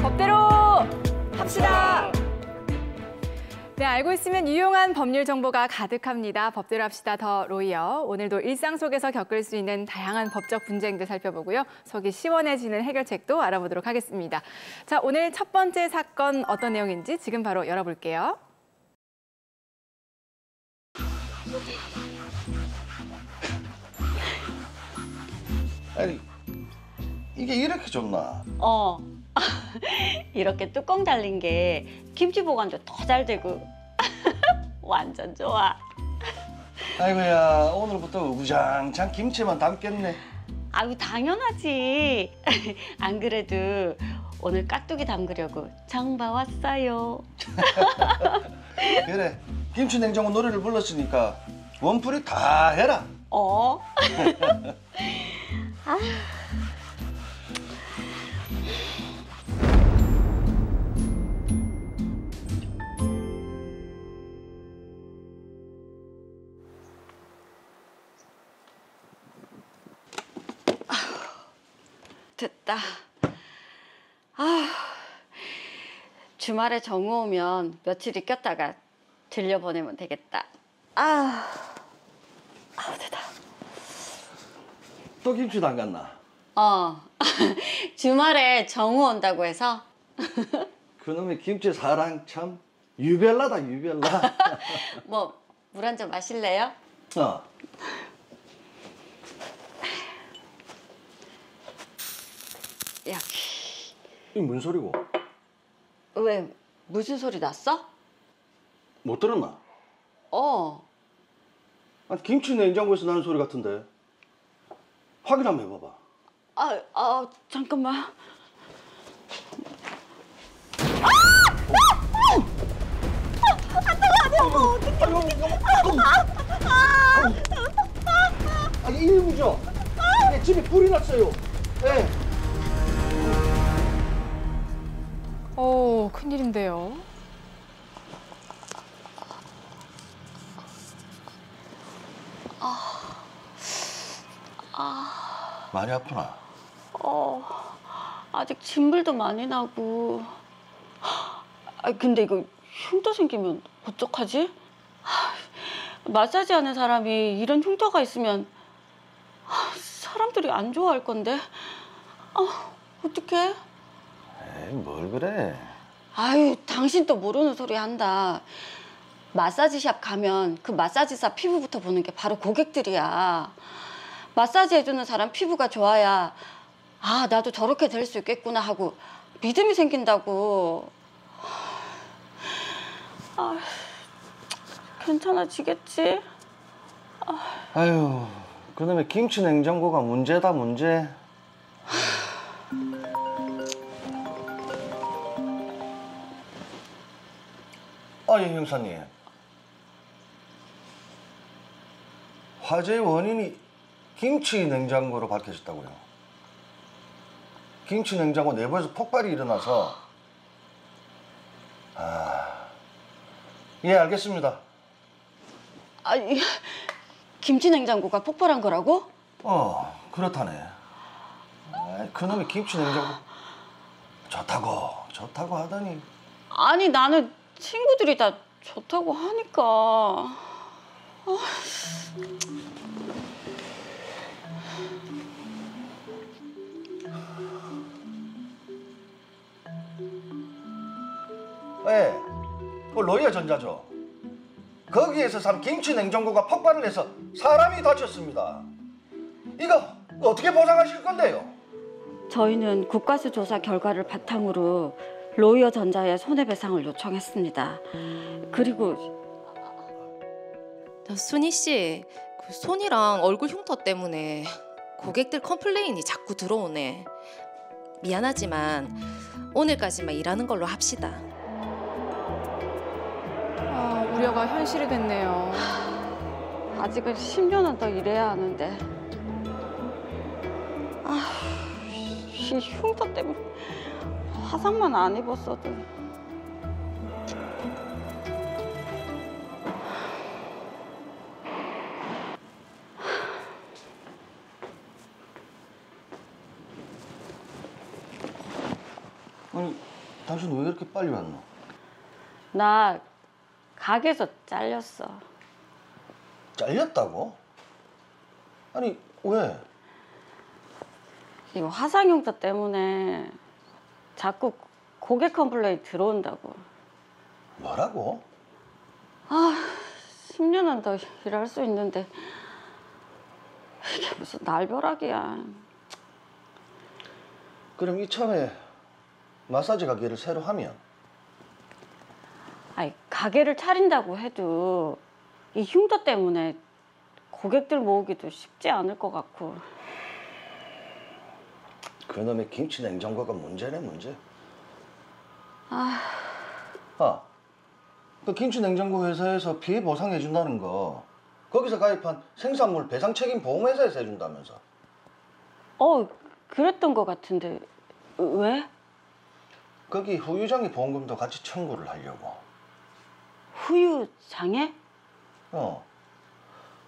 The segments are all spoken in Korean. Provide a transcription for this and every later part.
법대로 합시다. 네, 알고 있으면 유용한 법률 정보가 가득합니다. 법대로 합시다 더 로이어. 오늘도 일상 속에서 겪을 수 있는 다양한 법적 분쟁들 살펴보고요. 속이 시원해지는 해결책도 알아보도록 하겠습니다. 자, 오늘 첫 번째 사건 어떤 내용인지 지금 바로 열어볼게요. 아니, 이게 이렇게 좋나? 이렇게 뚜껑 달린 게 김치 보관도 더 잘 되고 완전 좋아. 아이고야, 오늘부터 우장창 김치만 담겠네. 아유, 당연하지. 안 그래도 오늘 깍두기 담그려고 장 봐왔어요. 그래, 김치 냉장고 노래를 불렀으니까 원풀이 다 해라. 아. 됐다. 주말에 정우 오면 며칠 있겠다가 들려보내면 되겠다. 됐다. 또 김치 담갔나? 주말에 정우 온다고 해서. 그놈의 김치 사랑 참 유별나다, 유별나. 뭐, 물 한 잔 마실래요? 여기. 이게 뭔 소리고? 왜, 무슨 소리 났어? 못 들었나? 아니, 김치 냉장고에서 나는 소리 같은데. 확인 한번 해봐봐. 잠깐만. 아니, 일부죠? 네, 집에 불이 났어요. 네. 큰일인데요. 많이 아프나? 아직 진물도 많이 나고. 근데 이거 흉터 생기면 어떡하지? 마사지 하는 사람이 이런 흉터가 있으면 사람들이 안 좋아할 건데. 어떡해? 에이, 뭘 그래? 아유, 당신 또 모르는 소리 한다. 마사지샵 가면 그 마사지사 피부부터 보는 게 바로 고객들이야. 마사지 해주는 사람 피부가 좋아야 나도 저렇게 될 수 있겠구나 하고 믿음이 생긴다고. 괜찮아지겠지? 아유, 그놈의 김치 냉장고가 문제다, 문제. 예, 형사님. 화재의 원인이 김치 냉장고로 밝혀졌다고요. 김치 냉장고 내부에서 폭발이 일어나서. 예, 알겠습니다. 김치 냉장고가 폭발한 거라고? 그렇다네. 그놈의 김치 냉장고 좋다고 하더니. 아니, 나는 친구들이 다 좋다고 하니까. 그 로이어 전자죠. 거기에서 산 김치 냉장고가 폭발을 해서 사람이 다쳤습니다. 이거 어떻게 보상하실 건데요? 저희는 국가수 조사 결과를 바탕으로 로이어 전자에 손해배상을 요청했습니다. 그리고 순희 씨, 그 손이랑 얼굴 흉터 때문에 고객들 컴플레인이 자꾸 들어오네. 미안하지만 오늘까지만 일하는 걸로 합시다. 우려가 현실이 됐네요. 아직은 10년은 더 일해야 하는데. 이 흉터 때문에 화상만 안 입었어도. 아니, 당신 왜 이렇게 빨리 왔노? 나 가게에서 잘렸어. 잘렸다고? 아니 왜? 이 화상 흉터 때문에 자꾸 고객 컴플레인 들어온다고. 뭐라고? 10년은 더 일할 수 있는데 이게 무슨 날벼락이야. 그럼 이참에 마사지 가게를 새로 하면? 아니, 가게를 차린다고 해도 이 흉터 때문에 고객들 모으기도 쉽지 않을 것 같고. 그놈의 김치 냉장고가 문제네 문제. 아, 그 김치 냉장고 회사에서 피해 보상해 준다는 거 거기서 가입한 생산물 배상 책임 보험회사에서 해준다면서. 그랬던 것 같은데 왜? 거기 후유장애 보험금도 같이 청구를 하려고. 후유 장애?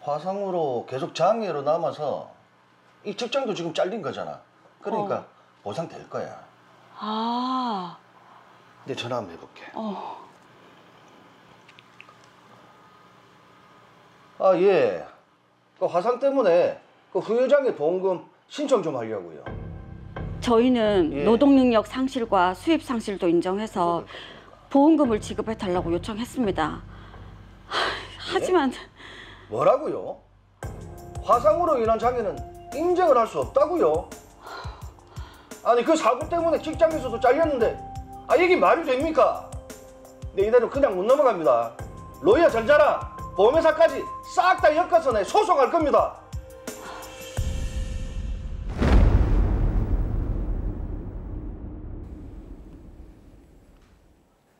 화상으로 계속 장애로 남아서 이 직장도 지금 잘린 거잖아. 그러니까 보상 될 거야. 아, 내 전화 한번 해볼게. 예. 그 화상 때문에 그 후유장애 보험금 신청 좀 하려고요. 저희는 예. 노동능력 상실과 수입 상실도 인정해서 보험금을 지급해 달라고 요청했습니다. 하지만 뭐라고요? 화상으로 인한 장애는 인정을 할 수 없다고요? 아니 그 사고 때문에 직장에서도 잘렸는데 이게 말이 됩니까? 내 이대로 그냥 못 넘어갑니다. 로이어 전자랑 보험회사까지 싹 다 엮어서 내 소송할 겁니다.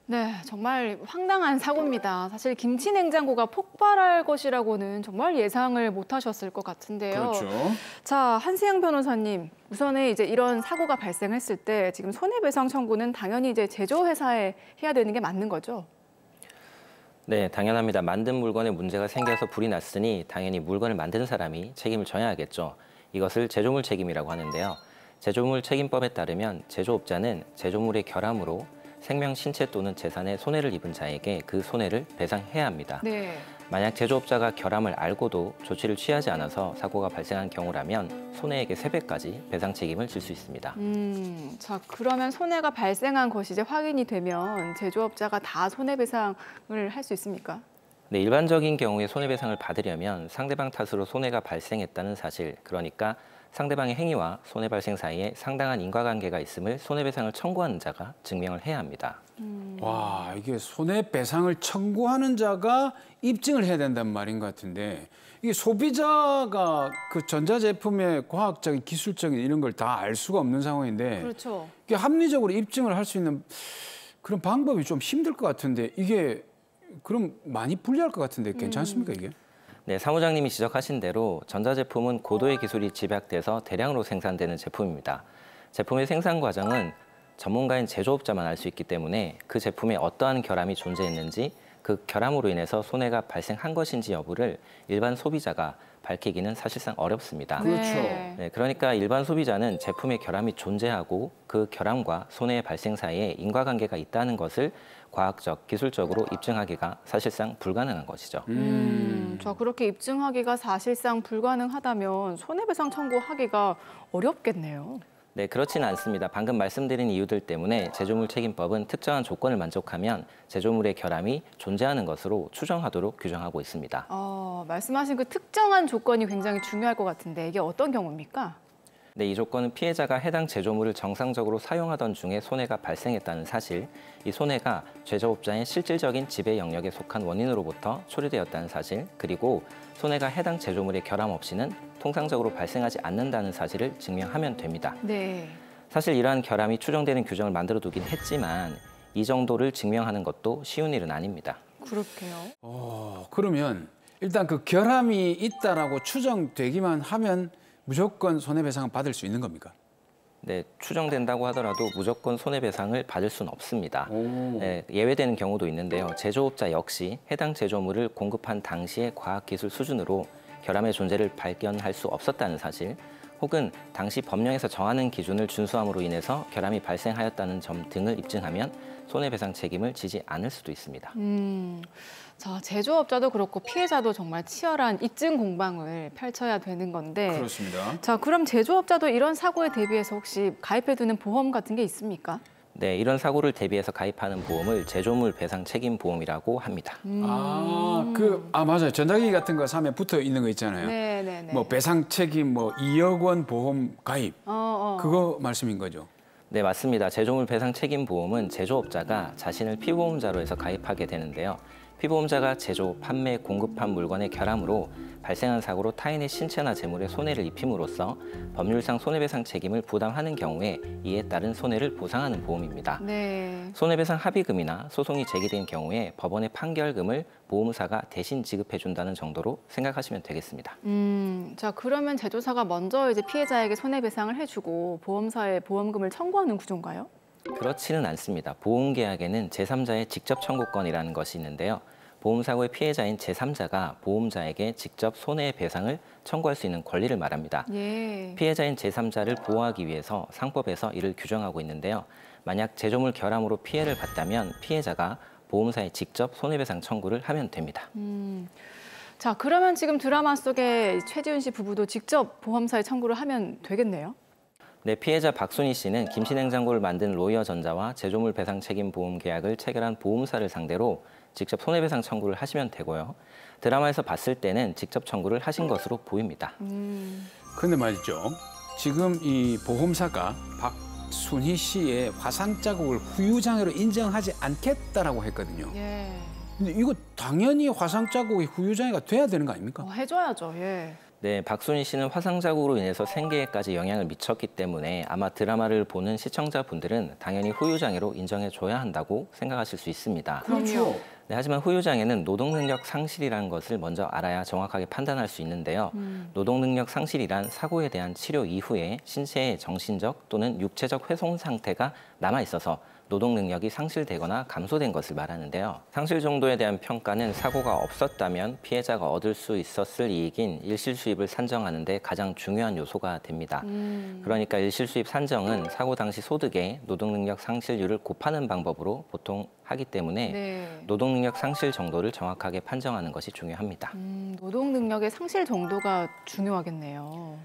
네, 정말 황당한 사고입니다. 사실 김치 냉장고가 폭발할 것이라고는 정말 예상을 못 하셨을 것 같은데요. 그렇죠. 자, 한세영 변호사님, 우선에 이제 이런 사고가 발생했을 때 지금 손해배상 청구는 당연히 이제 제조회사에 해야 되는 게 맞는 거죠? 네, 당연합니다. 만든 물건에 문제가 생겨서 불이 났으니 당연히 물건을 만든 사람이 책임을 져야 하겠죠. 이것을 제조물 책임이라고 하는데요. 제조물 책임법에 따르면 제조업자는 제조물의 결함으로 생명, 신체 또는 재산에 손해를 입은 자에게 그 손해를 배상해야 합니다. 네. 만약 제조업자가 결함을 알고도 조치를 취하지 않아서 사고가 발생한 경우라면 손해액의 3배까지 배상 책임을 질 수 있습니다. 자, 그러면 손해가 발생한 것이 이제 확인이 되면 제조업자가 다 손해배상을 할 수 있습니까? 네, 일반적인 경우에 손해배상을 받으려면 상대방 탓으로 손해가 발생했다는 사실, 그러니까 상대방의 행위와 손해 발생 사이에 상당한 인과관계가 있음을 손해배상을 청구하는 자가 증명을 해야 합니다. 와, 이게 손해배상을 청구하는 자가 입증을 해야 된다는 말인 것 같은데 이게 소비자가 그 전자제품의 과학적인 기술적인 이런 걸 다 알 수가 없는 상황인데 그렇죠. 이게 합리적으로 입증을 할 수 있는 그런 방법이 좀 힘들 것 같은데 이게 그럼 많이 불리할 것 같은데 괜찮습니까 이게? 네, 사무장님이 지적하신 대로 전자제품은 고도의 기술이 집약돼서 대량으로 생산되는 제품입니다. 제품의 생산 과정은 전문가인 제조업자만 알 수 있기 때문에 그 제품에 어떠한 결함이 존재했는지 그 결함으로 인해서 손해가 발생한 것인지 여부를 일반 소비자가 밝히기는 사실상 어렵습니다. 그렇죠. 네, 그러니까 일반 소비자는 제품의 결함이 존재하고 그 결함과 손해의 발생 사이에 인과관계가 있다는 것을 과학적, 기술적으로 입증하기가 사실상 불가능한 것이죠. 자, 그렇게 입증하기가 사실상 불가능하다면 손해배상 청구하기가 어렵겠네요. 네, 그렇지는 않습니다. 방금 말씀드린 이유들 때문에 제조물 책임법은 특정한 조건을 만족하면 제조물의 결함이 존재하는 것으로 추정하도록 규정하고 있습니다. 말씀하신 그 특정한 조건이 굉장히 중요할 것 같은데 이게 어떤 경우입니까? 네, 이 조건은 피해자가 해당 제조물을 정상적으로 사용하던 중에 손해가 발생했다는 사실, 이 손해가 제조업자의 실질적인 지배 영역에 속한 원인으로부터 초래되었다는 사실, 그리고 손해가 해당 제조물의 결함 없이는 통상적으로 발생하지 않는다는 사실을 증명하면 됩니다. 네. 사실 이러한 결함이 추정되는 규정을 만들어 두긴 했지만 이 정도를 증명하는 것도 쉬운 일은 아닙니다. 그렇게요. 그러면 일단 그 결함이 있다라고 추정되기만 하면 무조건 손해배상을 받을 수 있는 겁니까? 네, 추정된다고 하더라도 무조건 손해배상을 받을 수는 없습니다. 네, 예외되는 경우도 있는데요. 제조업자 역시 해당 제조물을 공급한 당시의 과학기술 수준으로 결함의 존재를 발견할 수 없었다는 사실, 혹은 당시 법령에서 정하는 기준을 준수함으로 인해서 결함이 발생하였다는 점 등을 입증하면 손해배상 책임을 지지 않을 수도 있습니다. 자, 제조업자도 그렇고 피해자도 정말 치열한 입증 공방을 펼쳐야 되는 건데. 그렇습니다. 자, 그럼 제조업자도 이런 사고에 대비해서 혹시 가입해두는 보험 같은 게 있습니까? 네, 이런 사고를 대비해서 가입하는 보험을 제조물 배상 책임 보험이라고 합니다. 맞아요. 전자기기 같은 거 사면 붙어 있는 거 있잖아요. 네네네. 뭐 배상 책임 2억 원 보험 가입. 그거 말씀인 거죠. 네, 맞습니다. 제조물 배상 책임 보험은 제조업자가 자신을 피보험자로 해서 가입하게 되는데요. 피보험자가 제조, 판매, 공급한 물건의 결함으로 발생한 사고로 타인의 신체나 재물에 손해를 입힘으로써 법률상 손해배상 책임을 부담하는 경우에 이에 따른 손해를 보상하는 보험입니다. 네. 손해배상 합의금이나 소송이 제기된 경우에 법원의 판결금을 보험사가 대신 지급해준다는 정도로 생각하시면 되겠습니다. 자, 그러면 제조사가 먼저 이제 피해자에게 손해배상을 해주고 보험사에 보험금을 청구하는 구조인가요? 그렇지는 않습니다. 보험계약에는 제3자의 직접 청구권이라는 것이 있는데요. 보험사고의 피해자인 제3자가 보험자에게 직접 손해배상을 청구할 수 있는 권리를 말합니다. 예. 피해자인 제3자를 보호하기 위해서 상법에서 이를 규정하고 있는데요. 만약 제조물 결함으로 피해를 봤다면 피해자가 보험사에 직접 손해배상 청구를 하면 됩니다. 자, 그러면 지금 드라마 속에 최지훈 씨 부부도 직접 보험사에 청구를 하면 되겠네요? 네, 피해자 박순희 씨는 김치냉장고를 만든 로이어전자와 제조물 배상 책임 보험 계약을 체결한 보험사를 상대로 직접 손해배상 청구를 하시면 되고요. 드라마에서 봤을 때는 직접 청구를 하신 것으로 보입니다. 근데 말이죠. 지금 이 보험사가 박순희 씨의 화상 자국을 후유장애로 인정하지 않겠다라고 했거든요. 예. 근데 이거 당연히 화상 자국이 후유장애가 돼야 되는 거 아닙니까? 해줘야죠. 예. 네, 박순희 씨는 화상 자국으로 인해서 생계에까지 영향을 미쳤기 때문에 아마 드라마를 보는 시청자분들은 당연히 후유장애로 인정해줘야 한다고 생각하실 수 있습니다. 그렇죠. 네, 하지만 후유장애는 노동능력 상실이라는 것을 먼저 알아야 정확하게 판단할 수 있는데요. 노동능력 상실이란 사고에 대한 치료 이후에 신체의 정신적 또는 육체적 훼손 상태가 남아있어서 노동능력이 상실되거나 감소된 것을 말하는데요. 상실 정도에 대한 평가는 사고가 없었다면 피해자가 얻을 수 있었을 이익인 일실수입을 산정하는 데 가장 중요한 요소가 됩니다. 그러니까 일실수입 산정은 사고 당시 소득의 노동능력 상실률을 곱하는 방법으로 보통 하기 때문에 네. 노동능력 상실 정도를 정확하게 판정하는 것이 중요합니다. 노동능력의 상실 정도가 중요하겠네요.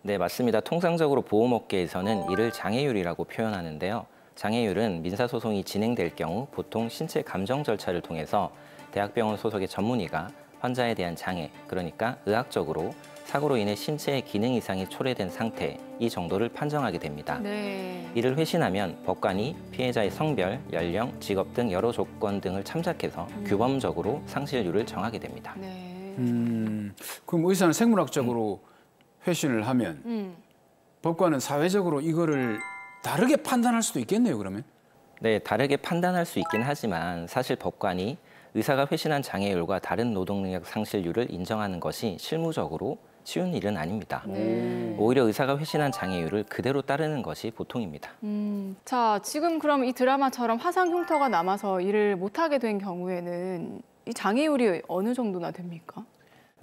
네, 맞습니다. 통상적으로 보험업계에서는 이를 장애율이라고 표현하는데요. 장애율은 민사소송이 진행될 경우 보통 신체 감정 절차를 통해서 대학병원 소속의 전문의가 환자에 대한 장애, 그러니까 의학적으로 사고로 인해 신체의 기능 이상이 초래된 상태, 이 정도를 판정하게 됩니다. 네. 이를 회신하면 법관이 피해자의 성별, 연령, 직업 등 여러 조건 등을 참작해서 규범적으로 상실률을 정하게 됩니다. 네. 그럼 의사는 생물학적으로 회신을 하면 법관은 사회적으로 이거를 다르게 판단할 수도 있겠네요, 그러면? 네, 다르게 판단할 수 있긴 하지만 사실 법관이 의사가 회신한 장애율과 다른 노동능력 상실률을 인정하는 것이 실무적으로 쉬운 일은 아닙니다. 오히려 의사가 회신한 장애율을 그대로 따르는 것이 보통입니다. 자, 지금 그럼 이 드라마처럼 화상 흉터가 남아서 일을 못하게 된 경우에는 이 장애율이 어느 정도나 됩니까?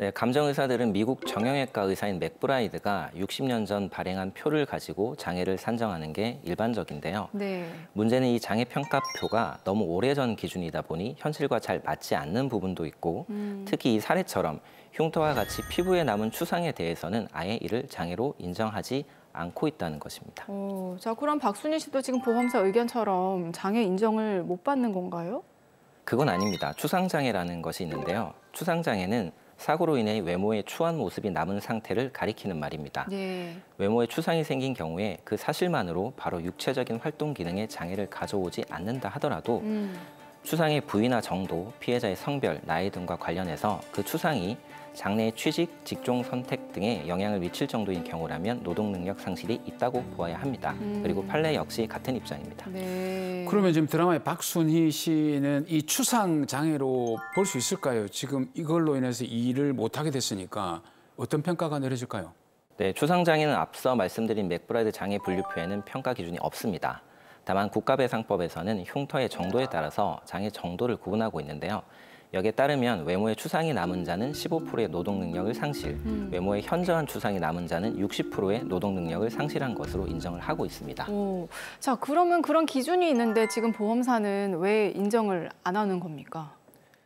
네, 감정의사들은 미국 정형외과 의사인 맥브라이드가 60년 전 발행한 표를 가지고 장애를 산정하는 게 일반적인데요. 네. 문제는 이 장애평가표가 너무 오래전 기준이다 보니 현실과 잘 맞지 않는 부분도 있고 특히 이 사례처럼 흉터와 같이 피부에 남은 추상에 대해서는 아예 이를 장애로 인정하지 않고 있다는 것입니다. 자, 그럼 박순희 씨도 지금 보험사 의견처럼 장애 인정을 못 받는 건가요? 그건 아닙니다. 추상장애라는 것이 있는데요. 추상장애는 사고로 인해 외모의 추한 모습이 남은 상태를 가리키는 말입니다. 네. 외모에 추상이 생긴 경우에 그 사실만으로 바로 육체적인 활동 기능에 장애를 가져오지 않는다 하더라도 추상의 부위나 정도, 피해자의 성별, 나이 등과 관련해서 그 추상이 장래의 취직, 직종 선택 등에 영향을 미칠 정도인 경우라면 노동능력 상실이 있다고 보아야 합니다. 그리고 판례 역시 같은 입장입니다. 네. 그러면 지금 드라마의 박순희 씨는 이 추상 장애로 볼 수 있을까요? 지금 이걸로 인해서 일을 못하게 됐으니까 어떤 평가가 내려질까요? 네, 추상장애는 앞서 말씀드린 맥브라이드 장애 분류표에는 평가 기준이 없습니다. 다만 국가배상법에서는 흉터의 정도에 따라서 장애 정도를 구분하고 있는데요. 여기에 따르면 외모에 추상이 남은 자는 15%의 노동 능력을 상실, 외모에 현저한 추상이 남은 자는 60%의 노동 능력을 상실한 것으로 인정을 하고 있습니다. 오, 자, 그러면 그런 기준이 있는데 지금 보험사는 왜 인정을 안 하는 겁니까?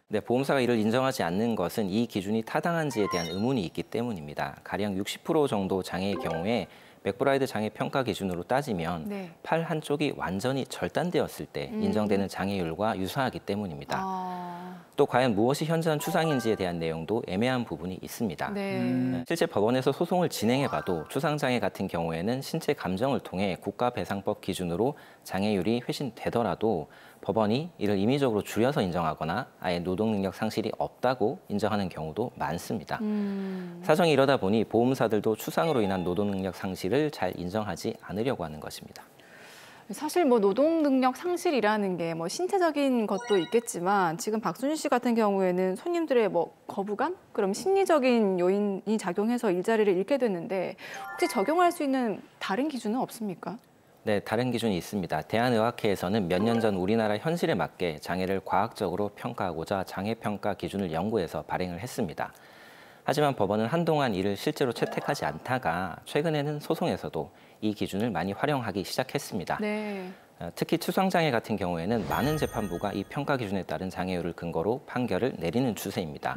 네, 보험사가 이를 인정하지 않는 것은 이 기준이 타당한지에 대한 의문이 있기 때문입니다. 가령 60% 정도 장애의 경우에 맥브라이드 장애 평가 기준으로 따지면 네. 팔 한쪽이 완전히 절단되었을 때 인정되는 장애율과 유사하기 때문입니다. 또 과연 무엇이 현저한 추상인지에 대한 내용도 애매한 부분이 있습니다. 네. 실제 법원에서 소송을 진행해봐도 추상장애 같은 경우에는 신체 감정을 통해 국가배상법 기준으로 장애율이 회신되더라도 법원이 이를 임의적으로 줄여서 인정하거나 아예 노동능력 상실이 없다고 인정하는 경우도 많습니다. 사정이 이러다 보니 보험사들도 추상으로 인한 노동능력 상실을 잘 인정하지 않으려고 하는 것입니다. 사실 뭐 노동 능력 상실이라는 게 뭐 신체적인 것도 있겠지만 지금 박순희 씨 같은 경우에는 손님들의 뭐 거부감, 그럼 심리적인 요인이 작용해서 일자리를 잃게 됐는데 혹시 적용할 수 있는 다른 기준은 없습니까? 네, 다른 기준이 있습니다. 대한의학회에서는 몇 년 전 우리나라 현실에 맞게 장애를 과학적으로 평가하고자 장애평가 기준을 연구해서 발행을 했습니다. 하지만 법원은 한동안 이를 실제로 채택하지 않다가 최근에는 소송에서도 이 기준을 많이 활용하기 시작했습니다. 네. 특히 추상장애 같은 경우에는 많은 재판부가 이 평가 기준에 따른 장애율을 근거로 판결을 내리는 추세입니다.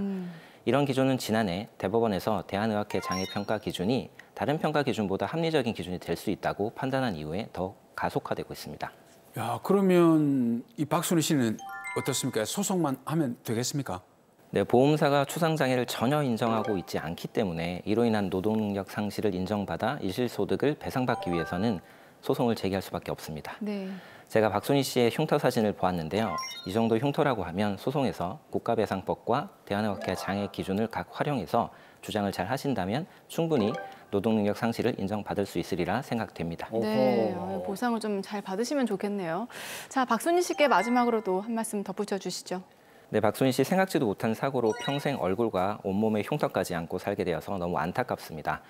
이런 기준은 지난해 대법원에서 대한의학회 장애평가 기준이 다른 평가 기준보다 합리적인 기준이 될 수 있다고 판단한 이후에 더 가속화되고 있습니다. 야, 그러면 이 박순희 씨는 어떻습니까? 소송만 하면 되겠습니까? 네, 보험사가 추상장애를 전혀 인정하고 있지 않기 때문에 이로 인한 노동능력 상실을 인정받아 일실소득을 배상받기 위해서는 소송을 제기할 수밖에 없습니다. 네. 제가 박순희 씨의 흉터 사진을 보았는데요. 이 정도 흉터라고 하면 소송에서 국가배상법과 대한의학회 장애 기준을 각 활용해서 주장을 잘 하신다면 충분히 노동능력 상실을 인정받을 수 있으리라 생각됩니다. 네, 보상을 좀 잘 받으시면 좋겠네요. 자, 박순희 씨께 마지막으로도 한 말씀 덧붙여 주시죠. 네, 박순희 씨 생각지도 못한 사고로 평생 얼굴과 온몸에 흉터까지 안고 살게 되어서 너무 안타깝습니다.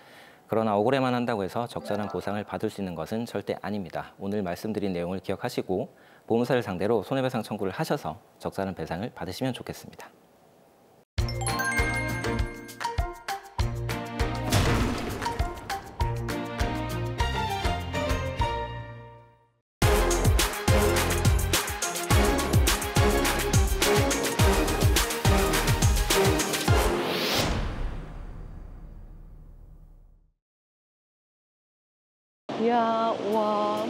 그러나 억울해만 한다고 해서 적절한 보상을 받을 수 있는 것은 절대 아닙니다. 오늘 말씀드린 내용을 기억하시고 보험사를 상대로 손해배상 청구를 하셔서 적절한 배상을 받으시면 좋겠습니다. 이야, 우와.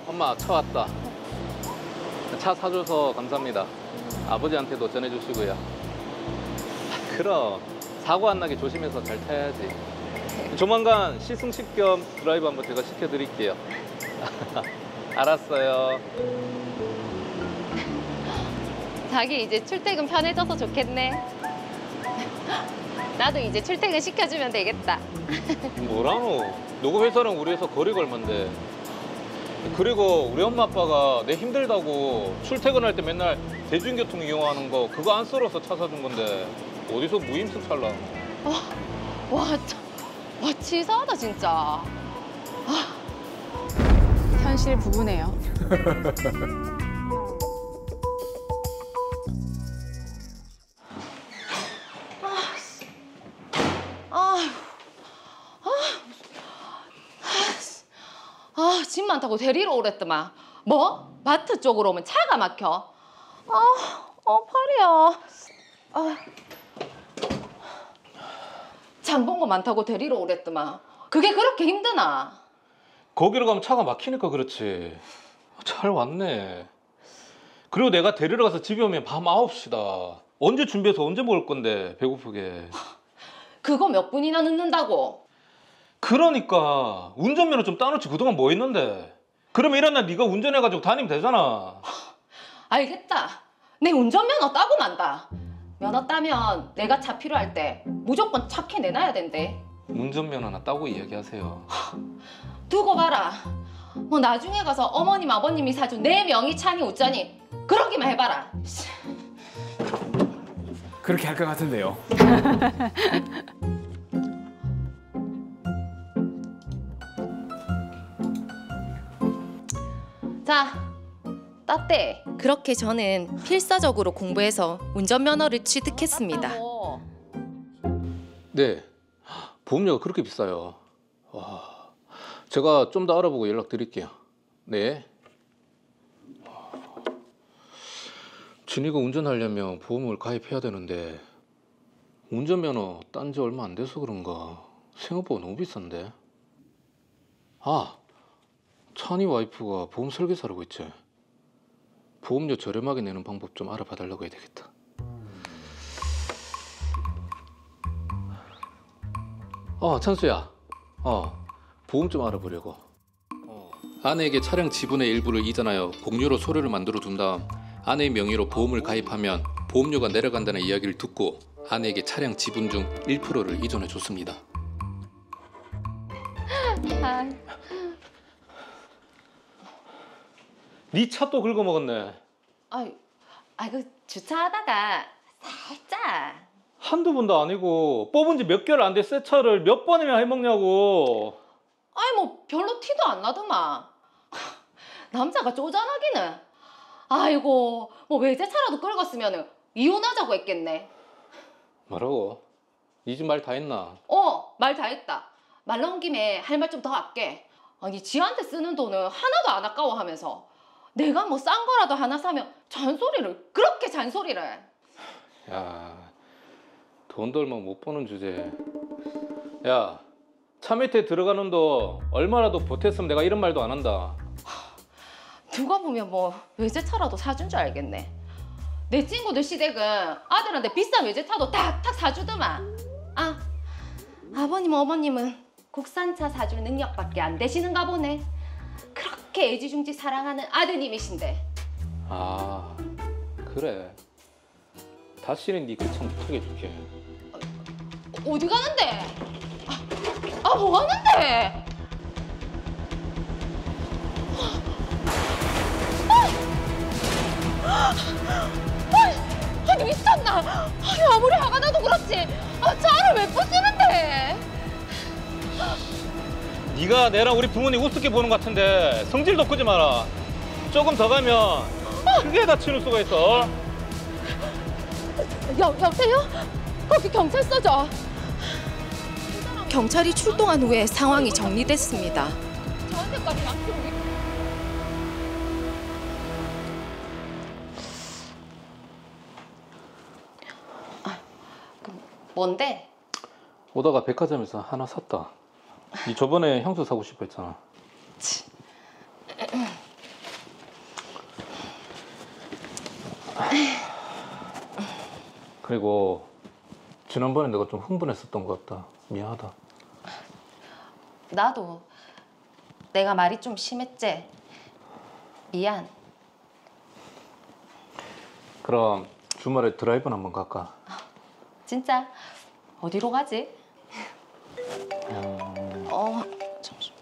엄마 차 왔다. 차 사줘서 감사합니다. 아버지한테도 전해주시고요. 그럼 사고 안 나게 조심해서 잘 타야지. 조만간 시승식 겸 드라이브 한번 제가 시켜드릴게요. 알았어요. 자기 이제 출퇴근 편해져서 좋겠네. 나도 이제 출퇴근 시켜주면 되겠다. 뭐라노? 누구 회사랑 우리 회사 거리가 얼만데. 그리고 우리 엄마 아빠가 내 힘들다고 출퇴근할 때 맨날 대중교통 이용하는 거 그거 안 썰어서 차 사준 건데 어디서 무임승 찰라. 와, 와, 치사하다, 진짜. 현실 부부네요. 짐 많다고 데리러 오랬더만. 뭐? 마트 쪽으로 오면 차가 막혀. 팔이야. 장본 거 많다고 데리러 오랬더만. 그게 그렇게 힘드나? 거기로 가면 차가 막히니까 그렇지. 잘 왔네. 그리고 내가 데리러 가서 집에 오면 밤 9시다. 언제 준비해서 언제 먹을 건데 배고프게. 그거 몇 분이나 늦는다고? 그러니까 운전면허 좀 따놓지. 그동안 뭐 했는데. 그러면 이런 날 네가 운전해가지고 다니면 되잖아. 알겠다. 내 운전면허 따고 만다. 면허 따면 내가 차 필요할 때 무조건 차키 내놔야 된대. 운전면허나 따고 이야기하세요. 두고 봐라. 뭐 나중에 가서 어머님 아버님이 사준 내 명의 차니 웃자니 그러기만 해봐라. 그렇게 할 것 같은데요. 자, 따떼. 그렇게 저는 필사적으로 공부해서 운전면허를 취득했습니다. 땄다고. 네. 보험료가 그렇게 비싸요. 와. 제가 좀 더 알아보고 연락드릴게요. 네. 진이가 운전하려면 보험을 가입해야 되는데 운전면허 딴 지 얼마 안 돼서 그런가 생각보다 너무 비싼데. 아, 찬이 와이프가 보험 설계사라고 했지. 보험료 저렴하게 내는 방법 좀 알아봐 달라고 해야 되겠다. 찬수야. 보험 좀 알아보려고. 아내에게 차량 지분의 일부를 이전하여 공유로 소료를 만들어 둔 다음 아내의 명의로 보험을 가입하면 보험료가 내려간다는 이야기를 듣고 아내에게 차량 지분 중 1%를 이전해 줬습니다. 네 차 또 긁어먹었네. 그 주차하다가 살짝. 한두 번도 아니고 뽑은 지 몇 개월 안 돼 새 차를 몇 번이나 해먹냐고. 뭐 별로 티도 안 나더만. 남자가 쪼잔하기는. 아이고, 뭐 외제차라도 끌었으면 이혼하자고 했겠네. 뭐라고? 네 집 말 다 했나? 말 다 했다. 말 나온 김에 할 말 좀 더 할게. 아니, 지한테 쓰는 돈은 하나도 안 아까워하면서 내가 뭐 싼 거라도 하나 사면 그렇게 잔소리를. 야, 돈도 얼마 못 버는 주제에. 야, 차 밑에 들어가는 돈 얼마라도 보탰으면 내가 이런 말도 안 한다. 누가 보면 뭐 외제차라도 사준 줄 알겠네. 내 친구들 시댁은 아들한테 비싼 외제차도 탁탁 사주더만. 아버님 어머님은 국산차 사줄 능력밖에 안 되시는가 보네. 그렇게 애지중지 사랑하는 아드님이신데. 그래. 다시는 네 그 차 못 타게 해줄게. 어디 가는데? 뭐 하는데? 아니 미쳤나? 아무리 화가 나도 그렇지. 차를 왜 부수는데? 네가 내랑 우리 부모님 우습게 보는 것 같은데 성질도 끄지 마라. 조금 더 가면 크게 다치는 수가 있어. 여보세요? 거기 경찰서죠? 경찰이 출동한 후에 상황이 정리됐습니다. 저한테까지 양심이. 뭔데? 오다가 백화점에서 하나 샀다. 네 저번에 향수 사고 싶어 했잖아. 그리고 지난번에 내가 좀 흥분했었던 것 같다. 미안하다. 나도 내가 말이 좀 심했지? 미안. 그럼 주말에 드라이브나 한번 갈까? 진짜? 어디로 가지? 잠시만.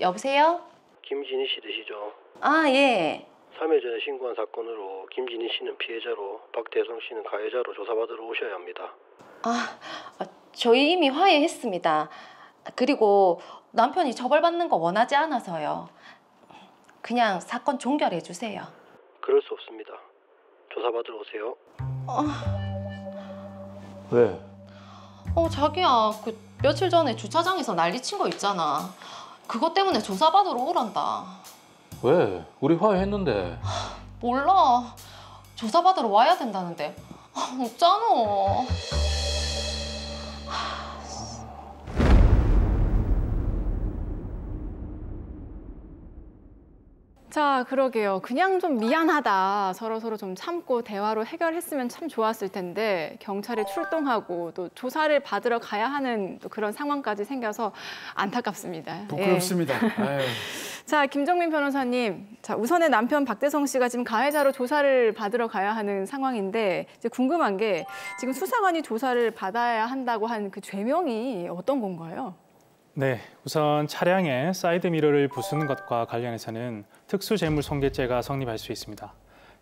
여보세요? 김진희 씨 되시죠? 예. 3일 전에 신고한 사건으로 김진희 씨는 피해자로 박대성 씨는 가해자로 조사받으러 오셔야 합니다. 저희 이미 화해했습니다. 그리고 남편이 처벌받는 거 원하지 않아서요. 그냥 사건 종결해 주세요. 그럴 수 없습니다. 조사받으러 오세요. 왜? 자기야, 며칠 전에 주차장에서 난리 친 거 있잖아. 그것 때문에 조사받으러 오란다. 왜? 우리 화해했는데. 몰라. 조사받으러 와야 된다는데. 없잖아. 자, 그러게요. 그냥 좀 미안하다. 서로 좀 참고 대화로 해결했으면 참 좋았을 텐데 경찰이 출동하고 또 조사를 받으러 가야 하는 또 그런 상황까지 생겨서 안타깝습니다. 부끄럽습니다. 예. 자, 김정민 변호사님. 자, 우선의 남편 박대성 씨가 지금 가해자로 조사를 받으러 가야 하는 상황인데 이제 궁금한 게 지금 수사관이 조사를 받아야 한다고 한 그 죄명이 어떤 건가요? 네, 우선 차량에 사이드 미러를 부수는 것과 관련해서는 특수재물손괴죄가 성립할 수 있습니다.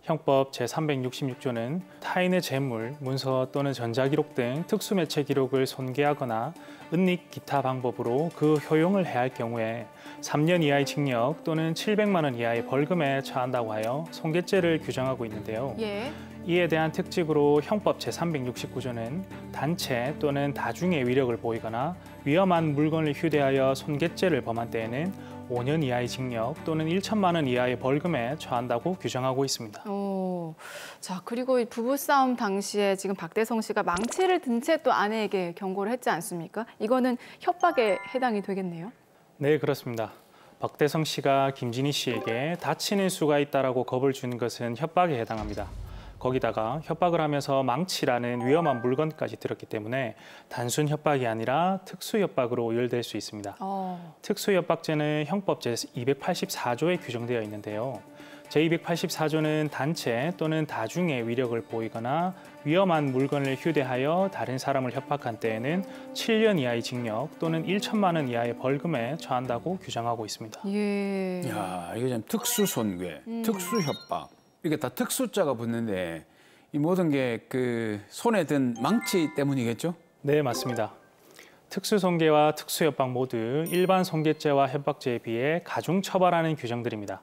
형법 제366조는 타인의 재물, 문서 또는 전자기록 등 특수매체 기록을 손괴하거나 은닉 기타 방법으로 그 효용을 해할 경우에 3년 이하의 징역 또는 700만 원 이하의 벌금에 처한다고 하여 손괴죄를 규정하고 있는데요. 예. 이에 대한 특집으로 형법 제369조는 단체 또는 다중의 위력을 보이거나 위험한 물건을 휴대하여 손괴죄를 범한 때에는 5년 이하의 징역 또는 1천만 원 이하의 벌금에 처한다고 규정하고 있습니다. 자, 그리고 이 부부싸움 당시에 지금 박대성 씨가 망치를 든 채 또 아내에게 경고를 했지 않습니까? 이거는 협박에 해당이 되겠네요. 네, 그렇습니다. 박대성 씨가 김진희 씨에게 다치는 수가 있다라고 겁을 주는 것은 협박에 해당합니다. 거기다가 협박을 하면서 망치라는 위험한 물건까지 들었기 때문에 단순 협박이 아니라 특수협박으로 오열될 수 있습니다. 특수협박죄는 형법 제284조에 규정되어 있는데요. 제284조는 단체 또는 다중의 위력을 보이거나 위험한 물건을 휴대하여 다른 사람을 협박한 때에는 7년 이하의 징역 또는 1천만 원 이하의 벌금에 처한다고 규정하고 있습니다. 예. 야, 이게 참 특수손괴, 특수협박. 이게 다 특수자가 붙는데 이 모든 게 그 손에 든 망치 때문이겠죠? 네, 맞습니다. 특수손괴와 특수협박 모두 일반 손괴죄와 협박죄에 비해 가중처벌하는 규정들입니다.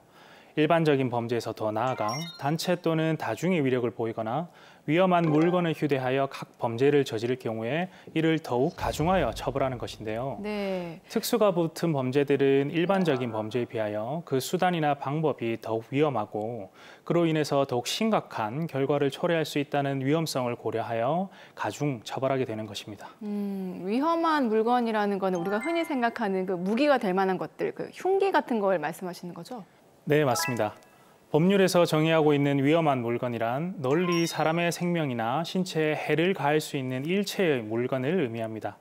일반적인 범죄에서 더 나아가 단체 또는 다중의 위력을 보이거나 위험한 물건을 휴대하여 각 범죄를 저지를 경우에 이를 더욱 가중하여 처벌하는 것인데요. 네. 특수가 붙은 범죄들은 일반적인 범죄에 비하여 그 수단이나 방법이 더욱 위험하고 그로 인해서 더욱 심각한 결과를 초래할 수 있다는 위험성을 고려하여 가중 처벌하게 되는 것입니다. 위험한 물건이라는 거는 우리가 흔히 생각하는 그 무기가 될 만한 것들, 그 흉기 같은 걸 말씀하시는 거죠? 네, 맞습니다. 법률에서 정의하고 있는 위험한 물건이란 널리 사람의 생명이나 신체에 해를 가할 수 있는 일체의 물건을 의미합니다.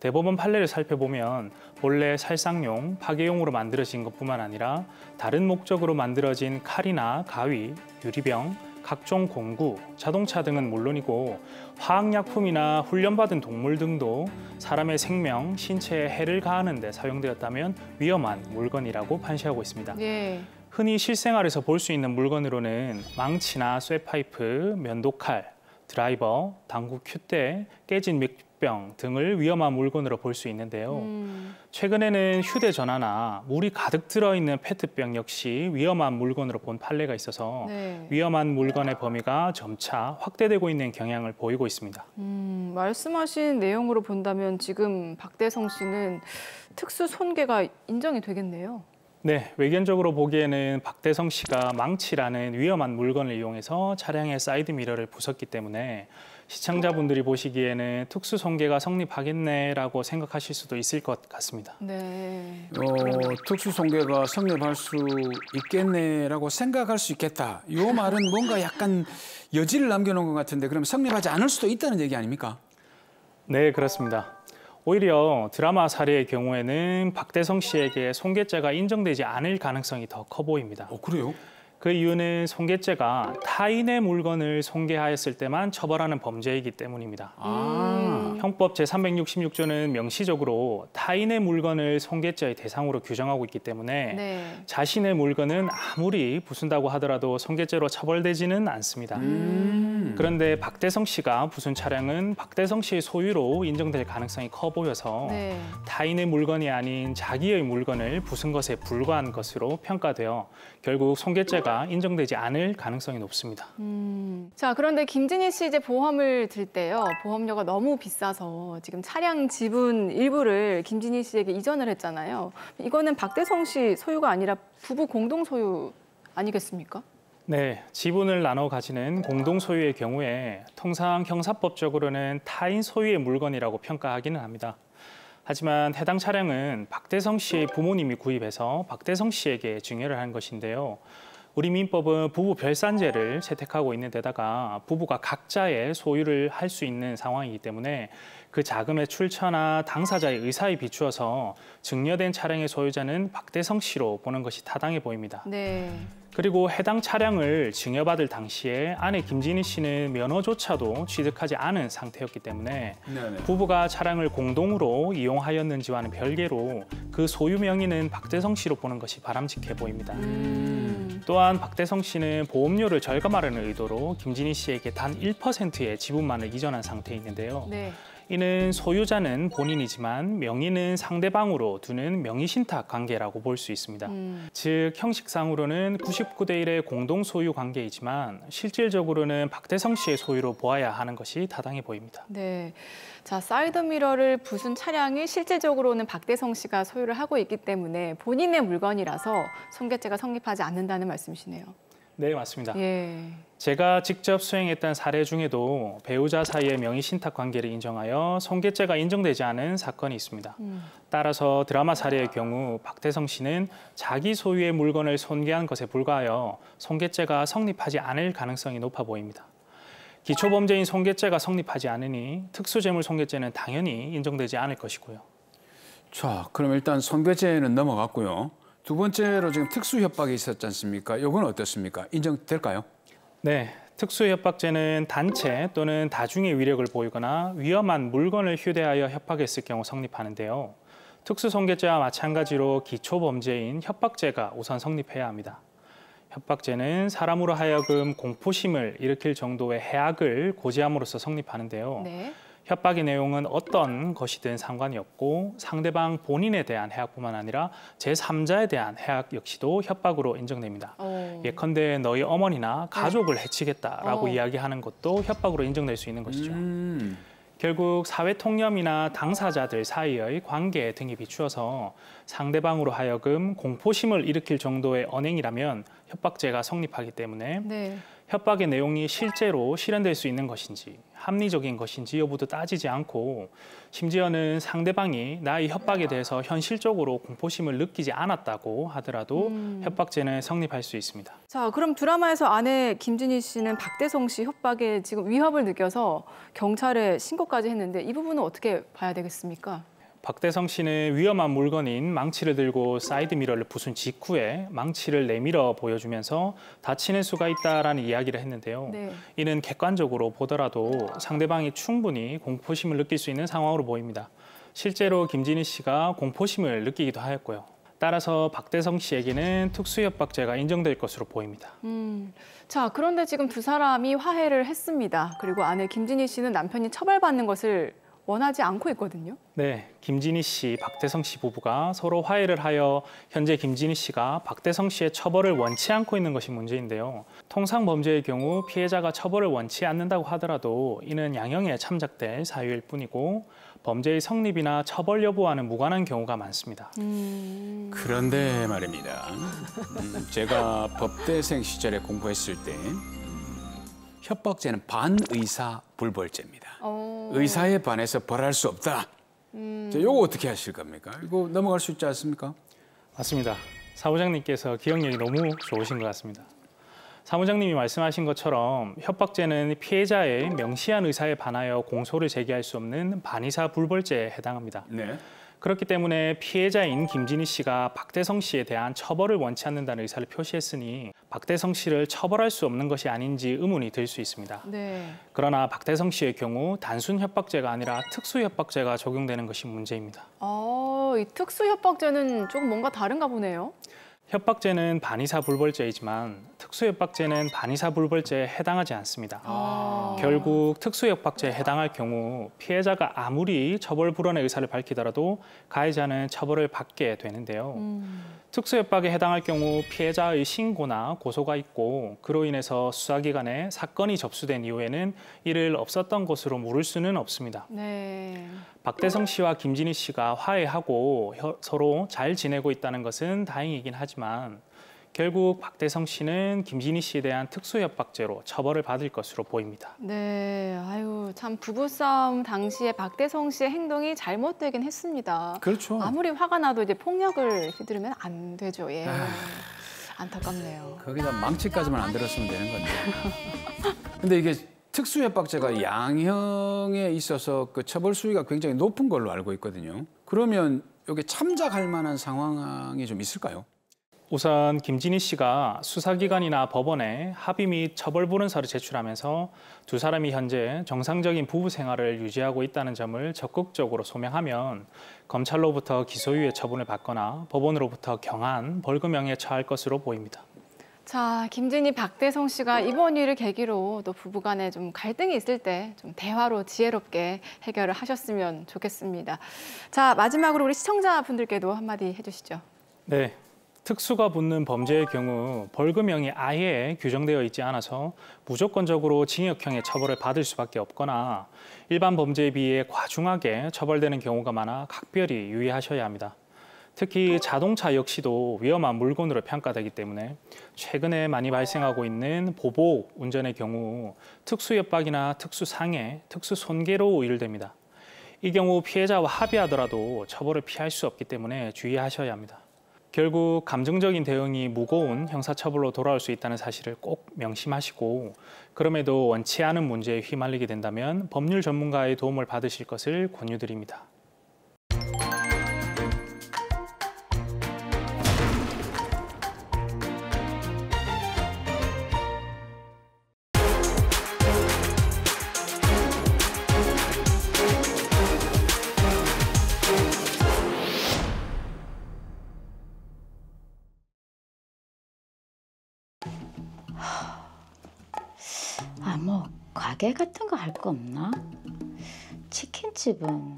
대법원 판례를 살펴보면 본래 살상용, 파괴용으로 만들어진 것뿐만 아니라 다른 목적으로 만들어진 칼이나 가위, 유리병, 각종 공구, 자동차 등은 물론이고 화학약품이나 훈련받은 동물 등도 사람의 생명, 신체에 해를 가하는 데 사용되었다면 위험한 물건이라고 판시하고 있습니다. 예. 흔히 실생활에서 볼 수 있는 물건으로는 망치나 쇠파이프, 면도칼, 드라이버, 당구 큐대, 깨진 맥주병 등을 위험한 물건으로 볼 수 있는데요. 최근에는 휴대전화나 물이 가득 들어있는 페트병 역시 위험한 물건으로 본 판례가 있어서 네. 위험한 물건의 범위가 점차 확대되고 있는 경향을 보이고 있습니다. 말씀하신 내용으로 본다면 지금 박대성 씨는 특수 손괴가 인정이 되겠네요. 네, 외견적으로 보기에는 박대성 씨가 망치라는 위험한 물건을 이용해서 차량의 사이드 미러를 부쉈기 때문에 시청자분들이 보시기에는 특수 손괴가 성립하겠네라고 생각하실 수도 있을 것 같습니다. 네. 특수손괴가 성립할 수 있겠네라고 생각할 수 있겠다. 이 말은 뭔가 약간 여지를 남겨놓은 것 같은데 그럼 성립하지 않을 수도 있다는 얘기 아닙니까? 네, 그렇습니다. 오히려 드라마 사례의 경우에는 박대성 씨에게 손괴죄가 인정되지 않을 가능성이 더 커 보입니다. 그래요? 그 이유는 손괴죄가 타인의 물건을 손괴하였을 때만 처벌하는 범죄이기 때문입니다. 형법 제366조는 명시적으로 타인의 물건을 손괴죄의 대상으로 규정하고 있기 때문에 네. 자신의 물건은 아무리 부순다고 하더라도 손괴죄로 처벌되지는 않습니다. 그런데 박대성 씨가 부순 차량은 박대성 씨의 소유로 인정될 가능성이 커 보여서 네. 타인의 물건이 아닌 자기의 물건을 부순 것에 불과한 것으로 평가되어 결국 손괴죄가 인정되지 않을 가능성이 높습니다. 자, 그런데 김진희 씨 이제 보험을 들 때요. 보험료가 너무 비싸서 지금 차량 지분 일부를 김진희 씨에게 이전을 했잖아요. 이거는 박대성 씨 소유가 아니라 부부 공동 소유 아니겠습니까? 네, 지분을 나눠 가지는 공동 소유의 경우에 통상 형사법적으로는 타인 소유의 물건이라고 평가하기는 합니다. 하지만 해당 차량은 박대성 씨의 부모님이 구입해서 박대성 씨에게 증여를 한 것인데요. 우리 민법은 부부 별산제를 채택하고 있는 데다가 부부가 각자의 소유를 할 수 있는 상황이기 때문에 그 자금의 출처나 당사자의 의사에 비추어서 증여된 차량의 소유자는 박대성 씨로 보는 것이 타당해 보입니다. 네. 그리고 해당 차량을 증여받을 당시에 아내 김진희 씨는 면허조차도 취득하지 않은 상태였기 때문에 네네. 부부가 차량을 공동으로 이용하였는지와는 별개로 그 소유 명의는 박대성 씨로 보는 것이 바람직해 보입니다. 또한 박대성 씨는 보험료를 절감하려는 의도로 김진희 씨에게 단 1%의 지분만을 이전한 상태에 있는데요. 네. 이는 소유자는 본인이지만 명의는 상대방으로 두는 명의신탁 관계라고 볼 수 있습니다. 즉 형식상으로는 99대 1의 공동 소유 관계이지만 실질적으로는 박대성 씨의 소유로 보아야 하는 것이 타당해 보입니다. 네. 자, 사이드미러를 부순 차량이 실질적으로는 박대성 씨가 소유를 하고 있기 때문에 본인의 물건이라서 손괴죄가 성립하지 않는다는 말씀이시네요. 네, 맞습니다. 예. 제가 직접 수행했던 사례 중에도 배우자 사이의 명의신탁 관계를 인정하여 손괴죄가 인정되지 않은 사건이 있습니다. 따라서 드라마 사례의 경우 박대성 씨는 자기 소유의 물건을 손괴한 것에 불과하여 손괴죄가 성립하지 않을 가능성이 높아 보입니다. 기초범죄인 손괴죄가 성립하지 않으니 특수재물 손괴죄는 당연히 인정되지 않을 것이고요. 자, 그럼 일단 손괴죄는 넘어갔고요. 두 번째로 지금 특수협박이 있었지 않습니까? 이건 어떻습니까? 인정될까요? 네, 특수협박죄는 단체 또는 다중의 위력을 보이거나 위험한 물건을 휴대하여 협박했을 경우 성립하는데요. 특수손괴죄와 마찬가지로 기초범죄인 협박죄가 우선 성립해야 합니다. 협박죄는 사람으로 하여금 공포심을 일으킬 정도의 해악을 고지함으로써 성립하는데요. 네. 협박의 내용은 어떤 것이든 상관이 없고 상대방 본인에 대한 해악뿐만 아니라 제3자에 대한 해악 역시도 협박으로 인정됩니다. 예컨대 너희 어머니나 가족을 해치겠다라고 이야기하는 것도 협박으로 인정될 수 있는 것이죠. 결국 사회통념이나 당사자들 사이의 관계 등에 비추어서 상대방으로 하여금 공포심을 일으킬 정도의 언행이라면 협박죄가 성립하기 때문에 네. 협박의 내용이 실제로 실현될 수 있는 것인지 합리적인 것인지 여부도 따지지 않고 심지어는 상대방이 나의 협박에 대해서 현실적으로 공포심을 느끼지 않았다고 하더라도 협박죄는 성립할 수 있습니다. 자, 그럼 드라마에서 아내 김진희 씨는 박대성 씨 협박에 지금 위협을 느껴서 경찰에 신고까지 했는데 이 부분은 어떻게 봐야 되겠습니까? 박대성 씨는 위험한 물건인 망치를 들고 사이드미러를 부순 직후에 망치를 내밀어 보여주면서 다치는 수가 있다라는 이야기를 했는데요. 네. 이는 객관적으로 보더라도 상대방이 충분히 공포심을 느낄 수 있는 상황으로 보입니다. 실제로 김진희 씨가 공포심을 느끼기도 하였고요. 따라서 박대성 씨에게는 특수협박죄가 인정될 것으로 보입니다. 자, 그런데 지금 두 사람이 화해를 했습니다. 그리고 아내 김진희 씨는 남편이 처벌받는 것을 원하지 않고 있거든요. 네, 김진희 씨, 박대성 씨 부부가 서로 화해를 하여 현재 김진희 씨가 박대성 씨의 처벌을 원치 않고 있는 것이 문제인데요. 통상 범죄의 경우 피해자가 처벌을 원치 않는다고 하더라도 이는 양형에 참작될 사유일 뿐이고 범죄의 성립이나 처벌 여부와는 무관한 경우가 많습니다. 그런데 말입니다. 제가 법대생 시절에 공부했을 때 협박죄는 반의사 불벌죄입니다. 의사에 반해서 벌할 수 없다. 이거 어떻게 하실 겁니까? 이거 넘어갈 수 있지 않습니까? 맞습니다. 사무장님께서 기억력이 너무 좋으신 것 같습니다. 사무장님이 말씀하신 것처럼 협박죄는 피해자의 명시한 의사에 반하여 공소를 제기할 수 없는 반의사 불벌죄에 해당합니다. 네. 그렇기 때문에 피해자인 김진희 씨가 박대성 씨에 대한 처벌을 원치 않는다는 의사를 표시했으니 박대성 씨를 처벌할 수 없는 것이 아닌지 의문이 들 수 있습니다. 네. 그러나 박대성 씨의 경우 단순 협박죄가 아니라 특수 협박죄가 적용되는 것이 문제입니다. 이 특수 협박죄는 조금 뭔가 다른가 보네요. 협박죄는 반의사 불벌죄이지만 특수협박죄는 반의사 불벌죄에 해당하지 않습니다. 결국 특수협박죄에 해당할 경우 피해자가 아무리 처벌 불원의 의사를 밝히더라도 가해자는 처벌을 받게 되는데요. 특수협박에 해당할 경우 피해자의 신고나 고소가 있고 그로 인해서 수사기관에 사건이 접수된 이후에는 이를 없었던 것으로 물을 수는 없습니다. 네. 박대성 씨와 김진희 씨가 화해하고 서로 잘 지내고 있다는 것은 다행이긴 하지만 결국 박대성 씨는 김진희 씨에 대한 특수협박죄로 처벌을 받을 것으로 보입니다. 네, 아유 참 부부싸움 당시에 박대성 씨의 행동이 잘못되긴 했습니다. 그렇죠. 아무리 화가 나도 이제 폭력을 휘두르면 안 되죠. 예. 안타깝네요. 거기다 망치까지만 안 들었으면 되는 건데. 근데 이게 특수협박죄가 양형에 있어서 그 처벌 수위가 굉장히 높은 걸로 알고 있거든요. 그러면 여기 참작할 만한 상황이 좀 있을까요? 우선 김진희 씨가 수사기관이나 법원에 합의 및 처벌 불응서를 제출하면서 두 사람이 현재 정상적인 부부 생활을 유지하고 있다는 점을 적극적으로 소명하면 검찰로부터 기소유예 처분을 받거나 법원으로부터 경한 벌금형에 처할 것으로 보입니다. 자, 김진희, 박대성 씨가 이번 일을 계기로 또 부부간에 좀 갈등이 있을 때 좀 대화로 지혜롭게 해결을 하셨으면 좋겠습니다. 자, 마지막으로 우리 시청자분들께도 한마디 해주시죠. 네. 특수가 붙는 범죄의 경우 벌금형이 아예 규정되어 있지 않아서 무조건적으로 징역형의 처벌을 받을 수밖에 없거나 일반 범죄에 비해 과중하게 처벌되는 경우가 많아 각별히 유의하셔야 합니다. 특히 자동차 역시도 위험한 물건으로 평가되기 때문에 최근에 많이 발생하고 있는 보복 운전의 경우 특수협박이나 특수상해, 특수손괴로 오일됩니다. 이 경우 피해자와 합의하더라도 처벌을 피할 수 없기 때문에 주의하셔야 합니다. 결국 감정적인 대응이 무거운 형사처벌로 돌아올 수 있다는 사실을 꼭 명심하시고 그럼에도 원치 않은 문제에 휘말리게 된다면 법률 전문가의 도움을 받으실 것을 권유드립니다. 뭐 가게 같은 거 할 거 없나? 치킨집은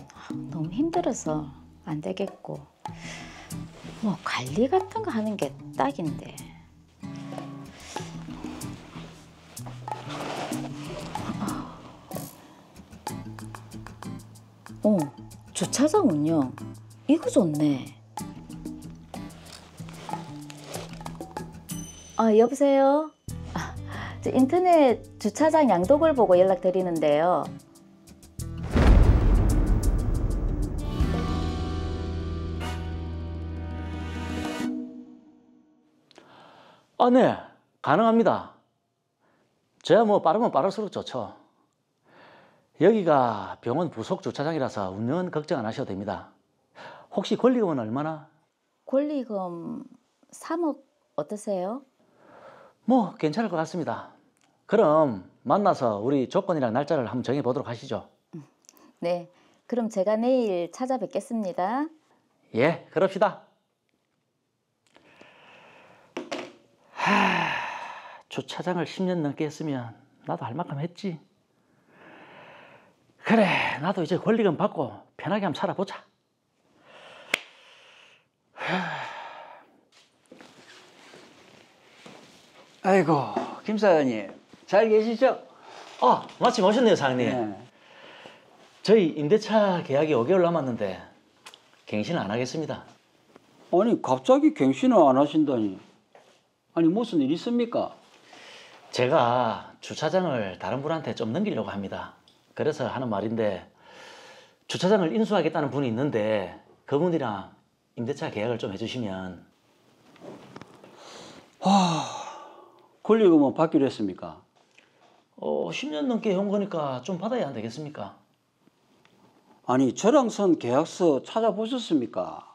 너무 힘들어서 안 되겠고 뭐 관리 같은 거 하는 게 딱인데. 주차장 운영 이거 좋네. 여보세요? 저 인터넷 주차장 양도글 보고 연락드리는데요. 네, 가능합니다. 저야 뭐 빠르면 빠를수록 좋죠. 여기가 병원 부속 주차장이라서 운영은 걱정 안 하셔도 됩니다. 혹시 권리금은 얼마나? 권리금 3억 어떠세요? 뭐 괜찮을 것 같습니다. 그럼 만나서 우리 조건이랑 날짜를 한번 정해보도록 하시죠. 네, 그럼 제가 내일 찾아뵙겠습니다. 예, 그럽시다. 주차장을 10년 넘게 했으면 나도 할 만큼 했지. 그래, 나도 이제 권리금 받고 편하게 한번 살아보자. 아이고, 김 사장님 잘 계시죠? 마침 오셨네요, 사장님. 네. 저희 임대차 계약이 5개월 남았는데 갱신을 안 하겠습니다. 아니, 갑자기 갱신을 안 하신다니. 아니, 무슨 일 있습니까? 제가 주차장을 다른 분한테 좀 넘기려고 합니다. 그래서 하는 말인데, 주차장을 인수하겠다는 분이 있는데 그분이랑 임대차 계약을 좀 해주시면. 권리금은 받기로 했습니까? 10년 넘게 해온 거니까 좀 받아야 안 되겠습니까? 아니, 저랑 선 계약서 찾아보셨습니까?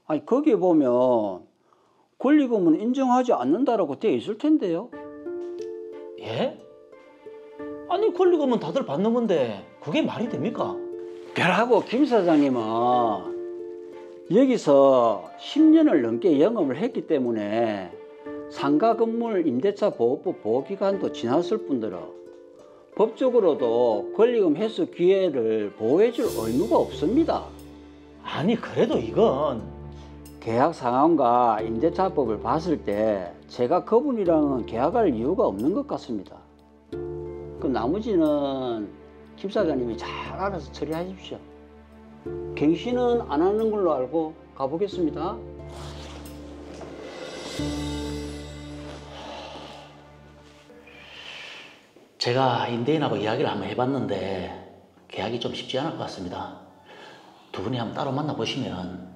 아니, 거기에 보면 권리금은 인정하지 않는다라고 되어 있을 텐데요. 예? 아니, 권리금은 다들 받는 건데 그게 말이 됩니까? 그러고 김 사장님은 여기서 10년을 넘게 영업을 했기 때문에 상가 건물 임대차 보호법 보호기간도 지났을 뿐더러 법적으로도 권리금 회수 기회를 보호해줄 의무가 없습니다. 아니, 그래도 이건 계약 상황과 임대차법을 봤을 때 제가 그분이랑은 계약할 이유가 없는 것 같습니다. 그 나머지는 김 사장님이 잘 알아서 처리하십시오. 갱신은 안 하는 걸로 알고 가보겠습니다. 제가 임대인하고 이야기를 한번 해봤는데 계약이 좀 쉽지 않을 것 같습니다. 두 분이 한번 따로 만나보시면.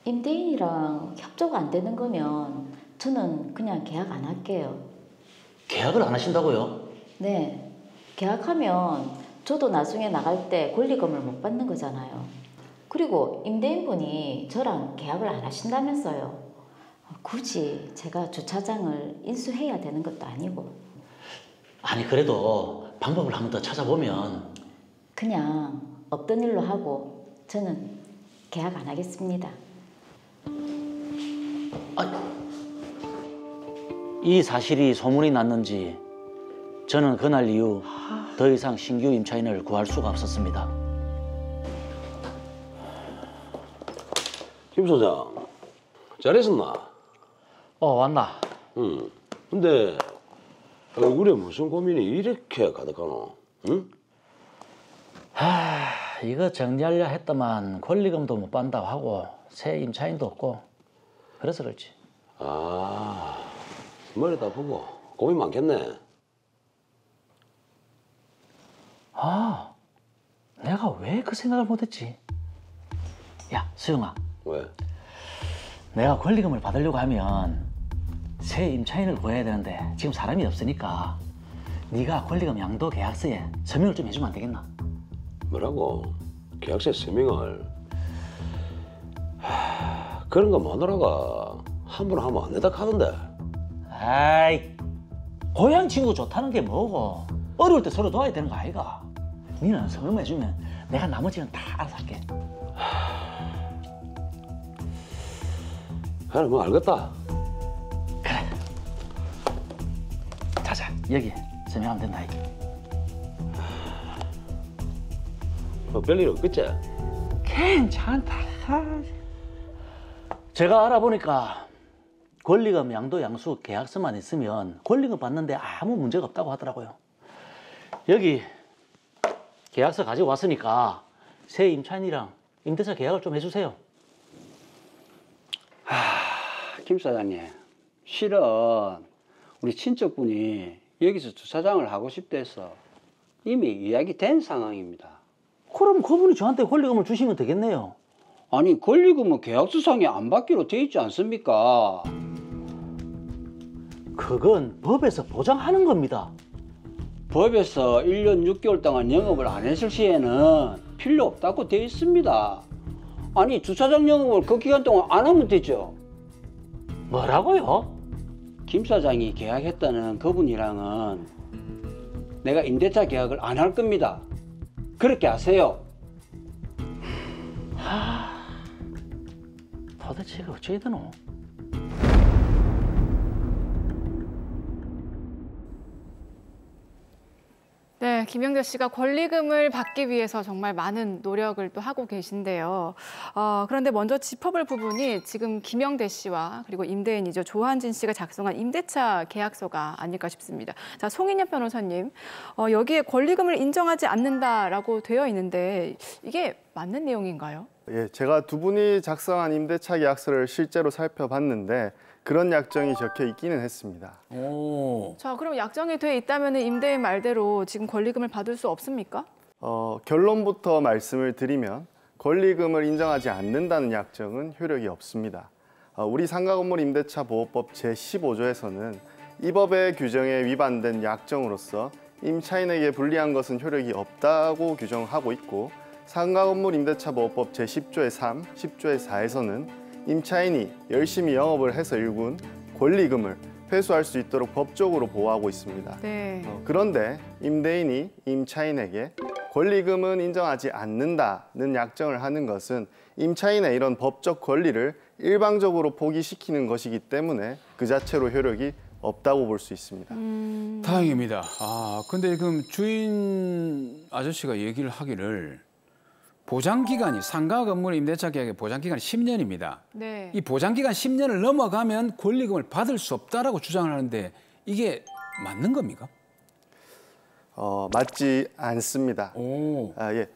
임대인이랑 협조가 안 되는 거면 저는 그냥 계약 안 할게요. 계약을 안 하신다고요? 네, 계약하면 저도 나중에 나갈 때 권리금을 못 받는 거잖아요. 그리고 임대인분이 저랑 계약을 안 하신다면서요. 굳이 제가 주차장을 인수해야 되는 것도 아니고 아니 그래도 방법을 한 번 더 찾아보면 그냥 없던 일로 하고 저는 계약 안 하겠습니다. 이 사실이 소문이 났는지 저는 그날 이후 더 이상 신규 임차인을 구할 수가 없었습니다. 김 소장, 잘 있었나? 왔나? 응. 근데 얼굴에 무슨 고민이 이렇게 가득하노? 응? 이거 정리하려 했더만 권리금도 못 받는다고 하고 새 임차인도 없고 그래서 그렇지. 머리 다 보고 고민 많겠네. 내가 왜 그 생각을 못했지? 야, 수영아. 왜? 내가 권리금을 받으려고 하면 새 임차인을 구해야 되는데 지금 사람이 없으니까 네가 권리금 양도 계약서에 서명을 좀 해주면 안 되겠나? 뭐라고? 계약서에 서명을? 그런 거 마누라가 함부로 하면 안 된다 하던데. 아이, 고향 친구 좋다는 게 뭐고 어려울 때 서로 도와야 되는 거 아이가? 니는 서명만 해주면 내가 나머지는 다 알아서 할게. 그래, 뭐 알겠다. 그래. 자자, 여기 서명하면 된다. 뭐 별일 없겠지? 괜찮다. 제가 알아보니까 권리금 양도 양수 계약서만 있으면 권리금 받는데 아무 문제가 없다고 하더라고요. 여기 계약서 가지고 왔으니까 새 임차인이랑 임대차 계약을 좀 해주세요. 김 사장님, 실은 우리 친척분이 여기서 주차장을 하고 싶다 해서 이미 이야기 된 상황입니다. 그럼 그분이 저한테 권리금을 주시면 되겠네요. 아니, 권리금은 계약서상에 안 받기로 돼 있지 않습니까? 그건 법에서 보장하는 겁니다. 법에서 1년 6개월 동안 영업을 안 했을 시에는 필요 없다고 돼 있습니다. 아니, 주차장 영업을 그 기간 동안 안 하면 되죠. 뭐라고요? 김 사장이 계약했다는 그분이랑은 내가 임대차 계약을 안 할 겁니다. 그렇게 하세요. 도대체 이거 어찌해야 되노? 네, 김영대 씨가 권리금을 받기 위해서 정말 많은 노력을 또 하고 계신데요. 그런데 먼저 짚어볼 부분이 지금 김영대 씨와 그리고 임대인이죠. 조한진 씨가 작성한 임대차 계약서가 아닐까 싶습니다. 자, 송인엽 변호사님, 여기에 권리금을 인정하지 않는다라고 되어 있는데 이게 맞는 내용인가요? 예, 제가 두 분이 작성한 임대차 계약서를 실제로 살펴봤는데 그런 약정이 적혀 있기는 했습니다. 자, 그럼 약정이 돼 있다면 임대인 말대로 지금 권리금을 받을 수 없습니까? 결론부터 말씀을 드리면 권리금을 인정하지 않는다는 약정은 효력이 없습니다. 우리 상가건물 임대차 보호법 제15조에서는 이 법의 규정에 위반된 약정으로서 임차인에게 불리한 것은 효력이 없다고 규정하고 있고, 상가건물 임대차 보호법 제10조의 3, 10조의 4에서는 임차인이 열심히 영업을 해서 일군 권리금을 회수할 수 있도록 법적으로 보호하고 있습니다. 네. 그런데 임대인이 임차인에게 권리금은 인정하지 않는다는 약정을 하는 것은 임차인의 이런 법적 권리를 일방적으로 포기시키는 것이기 때문에 그 자체로 효력이 없다고 볼 수 있습니다. 다행입니다. 근데 그럼 주인 아저씨가 얘기를 하기를 보장기간이 상가 건물 임대차 계약의 보장기간이 10년입니다. 네. 이 보장기간 10년을 넘어가면 권리금을 받을 수 없다라고 주장을 하는데 이게 맞는 겁니까? 맞지 않습니다.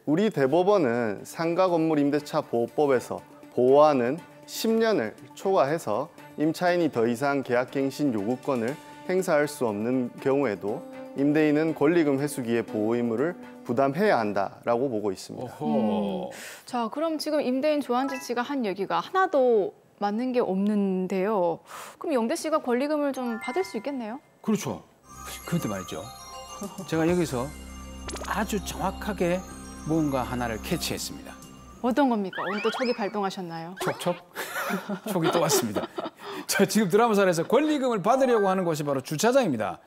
우리 대법원은 상가 건물 임대차 보호법에서 보호하는 10년을 초과해서 임차인이 더 이상 계약갱신 요구권을 행사할 수 없는 경우에도 임대인은 권리금 회수기의 보호 의무를 부담해야 한다라고 보고 있습니다. 자, 그럼 지금 임대인 조한진 씨가 한 얘기가 하나도 맞는 게 없는데요. 그럼 영대 씨가 권리금을 좀 받을 수 있겠네요? 그렇죠. 그런데 말이죠. 제가 여기서 아주 정확하게 뭔가 하나를 캐치했습니다. 어떤 겁니까? 오늘 또 촉이 발동하셨나요? 촉? 촉이 또 왔습니다. 자, 지금 드라마산에서 권리금을 받으려고 하는 곳이 바로 주차장입니다.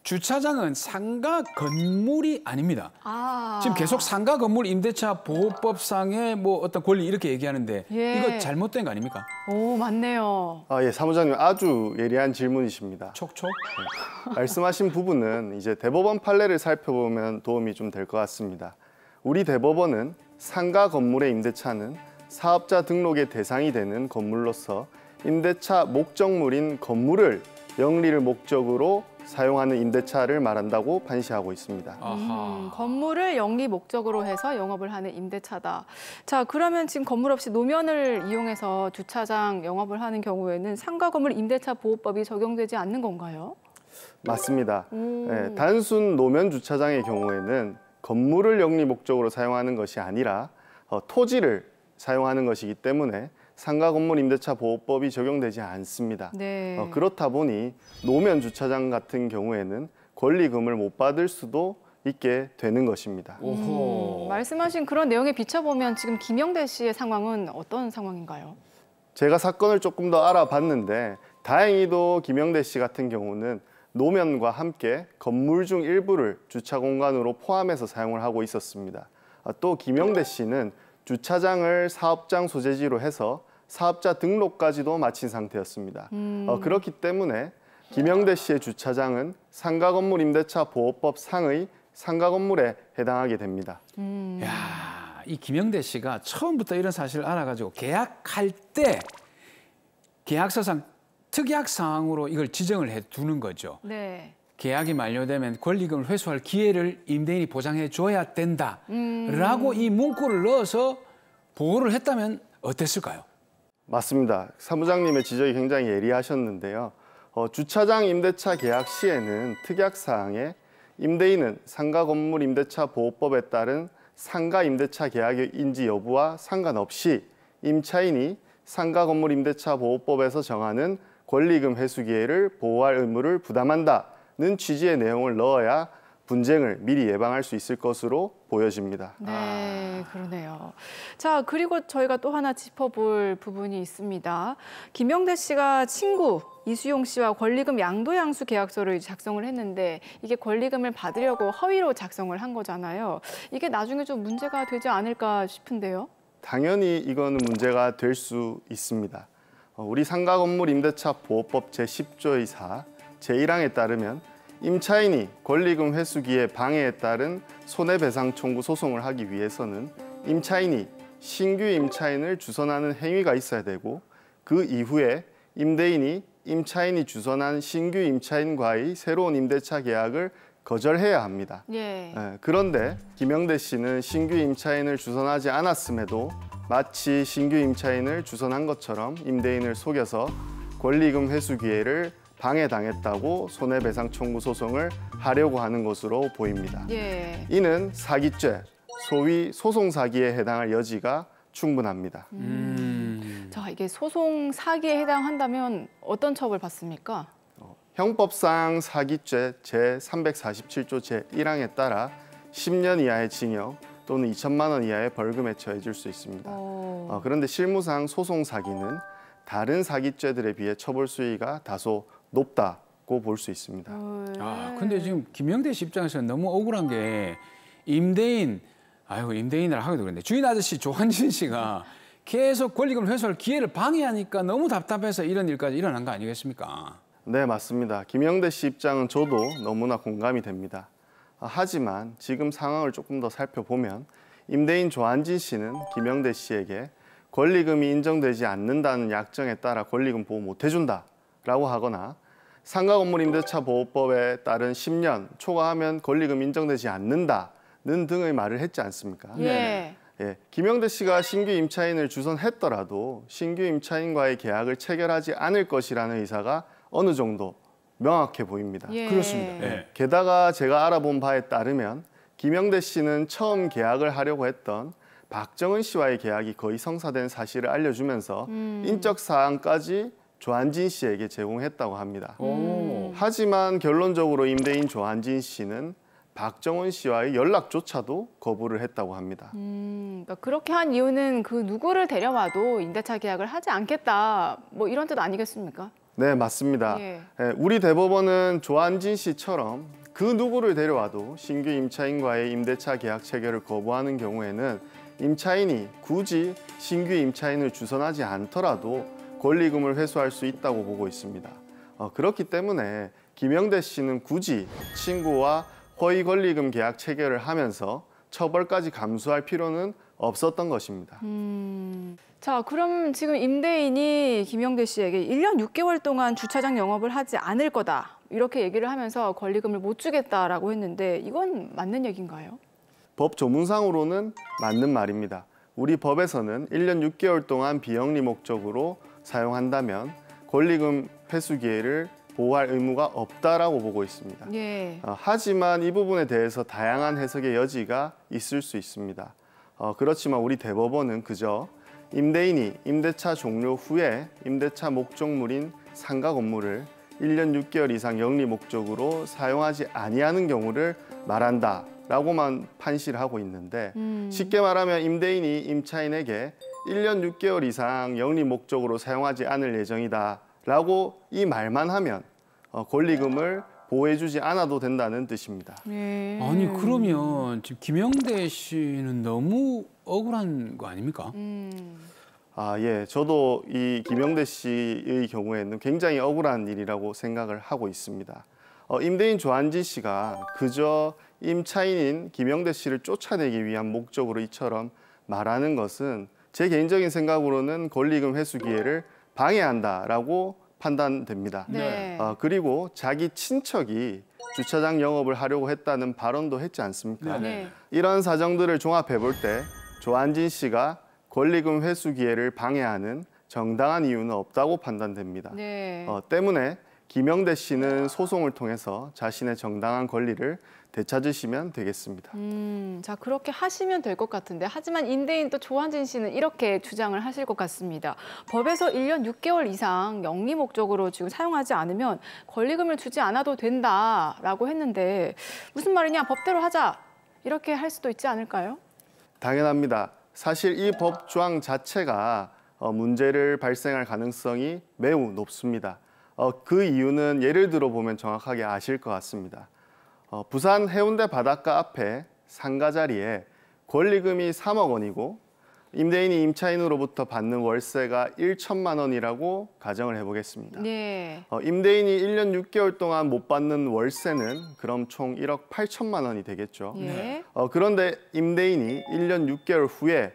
주차장은 상가 건물이 아닙니다. 지금 계속 상가 건물 임대차 보호법상의 뭐 어떤 권리 이렇게 얘기하는데 이거 잘못된 거 아닙니까? 오, 맞네요. 예, 사무장님 아주 예리한 질문이십니다. 촉촉. 말씀하신 부분은 이제 대법원 판례를 살펴보면 도움이 좀 될 것 같습니다. 우리 대법원은 상가 건물의 임대차는 사업자 등록의 대상이 되는 건물로서 임대차 목적물인 건물을 영리를 목적으로 사용하는 임대차를 말한다고 판시하고 있습니다. 건물을 영리 목적으로 해서 영업을 하는 임대차다. 자, 그러면 지금 건물 없이 노면을 이용해서 주차장 영업을 하는 경우에는 상가 건물 임대차 보호법이 적용되지 않는 건가요? 맞습니다. 네, 단순 노면 주차장의 경우에는 건물을 영리 목적으로 사용하는 것이 아니라 토지를 사용하는 것이기 때문에 상가 건물 임대차 보호법이 적용되지 않습니다. 네. 그렇다 보니 노면 주차장 같은 경우에는 권리금을 못 받을 수도 있게 되는 것입니다. 말씀하신 그런 내용에 비춰보면 지금 김영대 씨의 상황은 어떤 상황인가요? 제가 사건을 조금 더 알아봤는데 다행히도 김영대 씨 같은 경우는 노면과 함께 건물 중 일부를 주차 공간으로 포함해서 사용을 하고 있었습니다. 또 김영대 씨는 주차장을 사업장 소재지로 해서 사업자 등록까지도 마친 상태였습니다. 그렇기 때문에 김영대 씨의 주차장은 상가 건물 임대차 보호법 상의 상가 건물에 해당하게 됩니다. 야, 이 김영대 씨가 처음부터 이런 사실을 알아가지고 계약할 때 계약서상 특약 사항으로 이걸 지정을 해 두는 거죠. 네. 계약이 만료되면 권리금을 회수할 기회를 임대인이 보장해 줘야 된다라고 이 문구를 넣어서 보호를 했다면 어땠을까요? 맞습니다. 사무장님의 지적이 굉장히 예리하셨는데요. 주차장 임대차 계약 시에는 특약사항에 임대인은 상가 건물 임대차 보호법에 따른 상가 임대차 계약의 인지 여부와 상관없이 임차인이 상가 건물 임대차 보호법에서 정하는 권리금 회수 기회를 보호할 의무를 부담한다는 취지의 내용을 넣어야 분쟁을 미리 예방할 수 있을 것으로 보여집니다. 네, 그러네요. 자, 그리고 저희가 또 하나 짚어볼 부분이 있습니다. 김영대 씨가 친구 이수용 씨와 권리금 양도양수 계약서를 작성을 했는데 이게 권리금을 받으려고 허위로 작성을 한 거잖아요. 이게 나중에 좀 문제가 되지 않을까 싶은데요. 당연히 이거는 문제가 될 수 있습니다. 우리 상가 건물 임대차 보호법 제10조의 4, 제1항에 따르면 임차인이 권리금 회수기에 방해에 따른 손해배상 청구 소송을 하기 위해서는 임차인이 신규 임차인을 주선하는 행위가 있어야 되고 그 이후에 임대인이 임차인이 주선한 신규 임차인과의 새로운 임대차 계약을 거절해야 합니다. 그런데 김영대 씨는 신규 임차인을 주선하지 않았음에도 마치 신규 임차인을 주선한 것처럼 임대인을 속여서 권리금 회수 기회를 방해당했다고 손해배상 청구 소송을 하려고 하는 것으로 보입니다. 이는 사기죄, 소위 소송 사기에 해당할 여지가 충분합니다. 자, 이게 소송 사기에 해당한다면 어떤 처벌 받습니까? 형법상 사기죄 제347조 제1항에 따라 10년 이하의 징역 또는 2천만 원 이하의 벌금에 처해질 수 있습니다. 그런데 실무상 소송 사기는 다른 사기죄들에 비해 처벌 수위가 다소 높다고 볼 수 있습니다. 근데 지금 김영대 씨 입장에서는 너무 억울한 게 임대인이라 하기도 그런데 주인 아저씨 조한진 씨가 계속 권리금 회수할 기회를 방해하니까 너무 답답해서 이런 일까지 일어난 거 아니겠습니까? 네, 맞습니다. 김영대 씨 입장은 저도 너무나 공감이 됩니다. 하지만 지금 상황을 조금 더 살펴보면 임대인 조한진 씨는 김영대 씨에게 권리금이 인정되지 않는다는 약정에 따라 권리금 보호 못 해준다라고 하거나 상가 건물 임대차 보호법에 따른 10년 초과하면 권리금 인정되지 않는다는 등의 말을 했지 않습니까? 김영대 씨가 신규 임차인을 주선했더라도 신규 임차인과의 계약을 체결하지 않을 것이라는 의사가 어느 정도 명확해 보입니다. 그렇습니다. 게다가 제가 알아본 바에 따르면 김영대 씨는 처음 계약을 하려고 했던 박정은 씨와의 계약이 거의 성사된 사실을 알려주면서 인적 사항까지 조한진 씨에게 제공했다고 합니다. 하지만 결론적으로 임대인 조한진 씨는 박정원 씨와의 연락조차도 거부를 했다고 합니다. 그러니까 그렇게 한 이유는 그 누구를 데려와도 임대차 계약을 하지 않겠다, 뭐 이런 뜻 아니겠습니까? 네, 맞습니다. 예. 우리 대법원은 조한진 씨처럼 그 누구를 데려와도 신규 임차인과의 임대차 계약 체결을 거부하는 경우에는 임차인이 굳이 신규 임차인을 주선하지 않더라도 권리금을 회수할 수 있다고 보고 있습니다. 그렇기 때문에 김영대 씨는 굳이 친구와 허위 권리금 계약 체결을 하면서 처벌까지 감수할 필요는 없었던 것입니다. 자, 그럼 지금 임대인이 김영대 씨에게 1년 6개월 동안 주차장 영업을 하지 않을 거다, 이렇게 얘기를 하면서 권리금을 못 주겠다라고 했는데 이건 맞는 얘기인가요? 법 조문상으로는 맞는 말입니다. 우리 법에서는 1년 6개월 동안 비영리 목적으로 사용한다면 권리금 회수 기회를 보호할 의무가 없다라고 보고 있습니다. 예. 하지만 이 부분에 대해서 다양한 해석의 여지가 있을 수 있습니다. 그렇지만 우리 대법원은 그저 임대인이 임대차 종료 후에 임대차 목적물인 상가 건물을 1년 6개월 이상 영리 목적으로 사용하지 아니하는 경우를 말한다라고만 판시를 하고 있는데 쉽게 말하면 임대인이 임차인에게 1년 6개월 이상 영리 목적으로 사용하지 않을 예정이다라고 이 말만 하면 권리금을 보호해주지 않아도 된다는 뜻입니다. 아니 그러면 지금 김영대 씨는 너무 억울한 거 아닙니까? 예, 저도 이 김영대 씨의 경우에는 굉장히 억울한 일이라고 생각을 하고 있습니다. 임대인 조한진 씨가 그저 임차인인 김영대 씨를 쫓아내기 위한 목적으로 이처럼 말하는 것은 제 개인적인 생각으로는 권리금 회수 기회를 방해한다라고 판단됩니다. 네. 그리고 자기 친척이 주차장 영업을 하려고 했다는 발언도 했지 않습니까? 네. 이런 사정들을 종합해 볼 때 조한진 씨가 권리금 회수 기회를 방해하는 정당한 이유는 없다고 판단됩니다. 네. 때문에 김영대 씨는 소송을 통해서 자신의 정당한 권리를 되찾으시면 되겠습니다. 자, 그렇게 하시면 될 것 같은데, 하지만 임대인 또 조한진 씨는 이렇게 주장을 하실 것 같습니다. 법에서 1년 6개월 이상 영리 목적으로 지금 사용하지 않으면 권리금을 주지 않아도 된다라고 했는데 무슨 말이냐, 법대로 하자, 이렇게 할 수도 있지 않을까요? 당연합니다. 사실 이 법 조항 자체가 문제를 발생할 가능성이 매우 높습니다. 그 이유는 예를 들어 보면 정확하게 아실 것 같습니다. 부산 해운대 바닷가 앞에 상가 자리에 권리금이 3억 원이고 임대인이 임차인으로부터 받는 월세가 1천만 원이라고 가정을 해보겠습니다. 네. 임대인이 1년 6개월 동안 못 받는 월세는 그럼 총 1억 8천만 원이 되겠죠. 예. 그런데 임대인이 1년 6개월 후에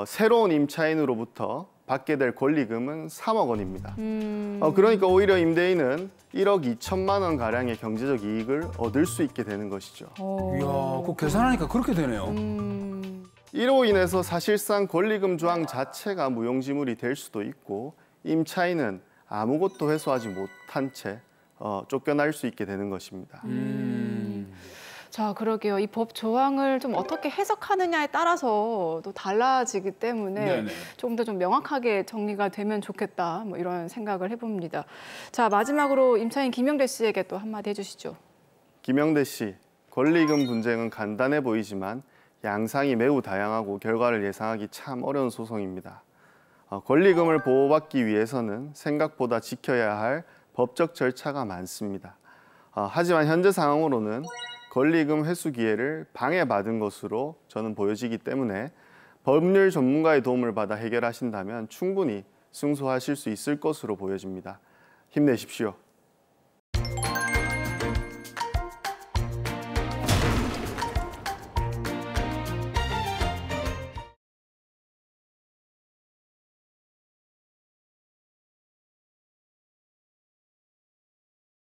새로운 임차인으로부터 받게 될 권리금은 3억 원입니다. 그러니까 오히려 임대인은 1억 2천만 원 가량의 경제적 이익을 얻을 수 있게 되는 것이죠. 이야, 그 계산하니까 그렇게 되네요. 이로 인해서 사실상 권리금 조항 자체가 무용지물이 될 수도 있고 임차인은 아무것도 회수하지 못한 채 쫓겨날 수 있게 되는 것입니다. 자, 그러게요. 이 법 조항을 좀 어떻게 해석하느냐에 따라서 또 달라지기 때문에 조금 더 좀 명확하게 정리가 되면 좋겠다, 뭐 이런 생각을 해봅니다. 자, 마지막으로 임차인 김영대 씨에게 또 한마디 해주시죠. 김영대 씨, 권리금 분쟁은 간단해 보이지만 양상이 매우 다양하고 결과를 예상하기 참 어려운 소송입니다. 권리금을 보호받기 위해서는 생각보다 지켜야 할 법적 절차가 많습니다. 하지만 현재 상황으로는 권리금 회수 기회를 방해받은 것으로 저는 보여지기 때문에 법률 전문가의 도움을 받아 해결하신다면 충분히 승소하실 수 있을 것으로 보여집니다. 힘내십시오.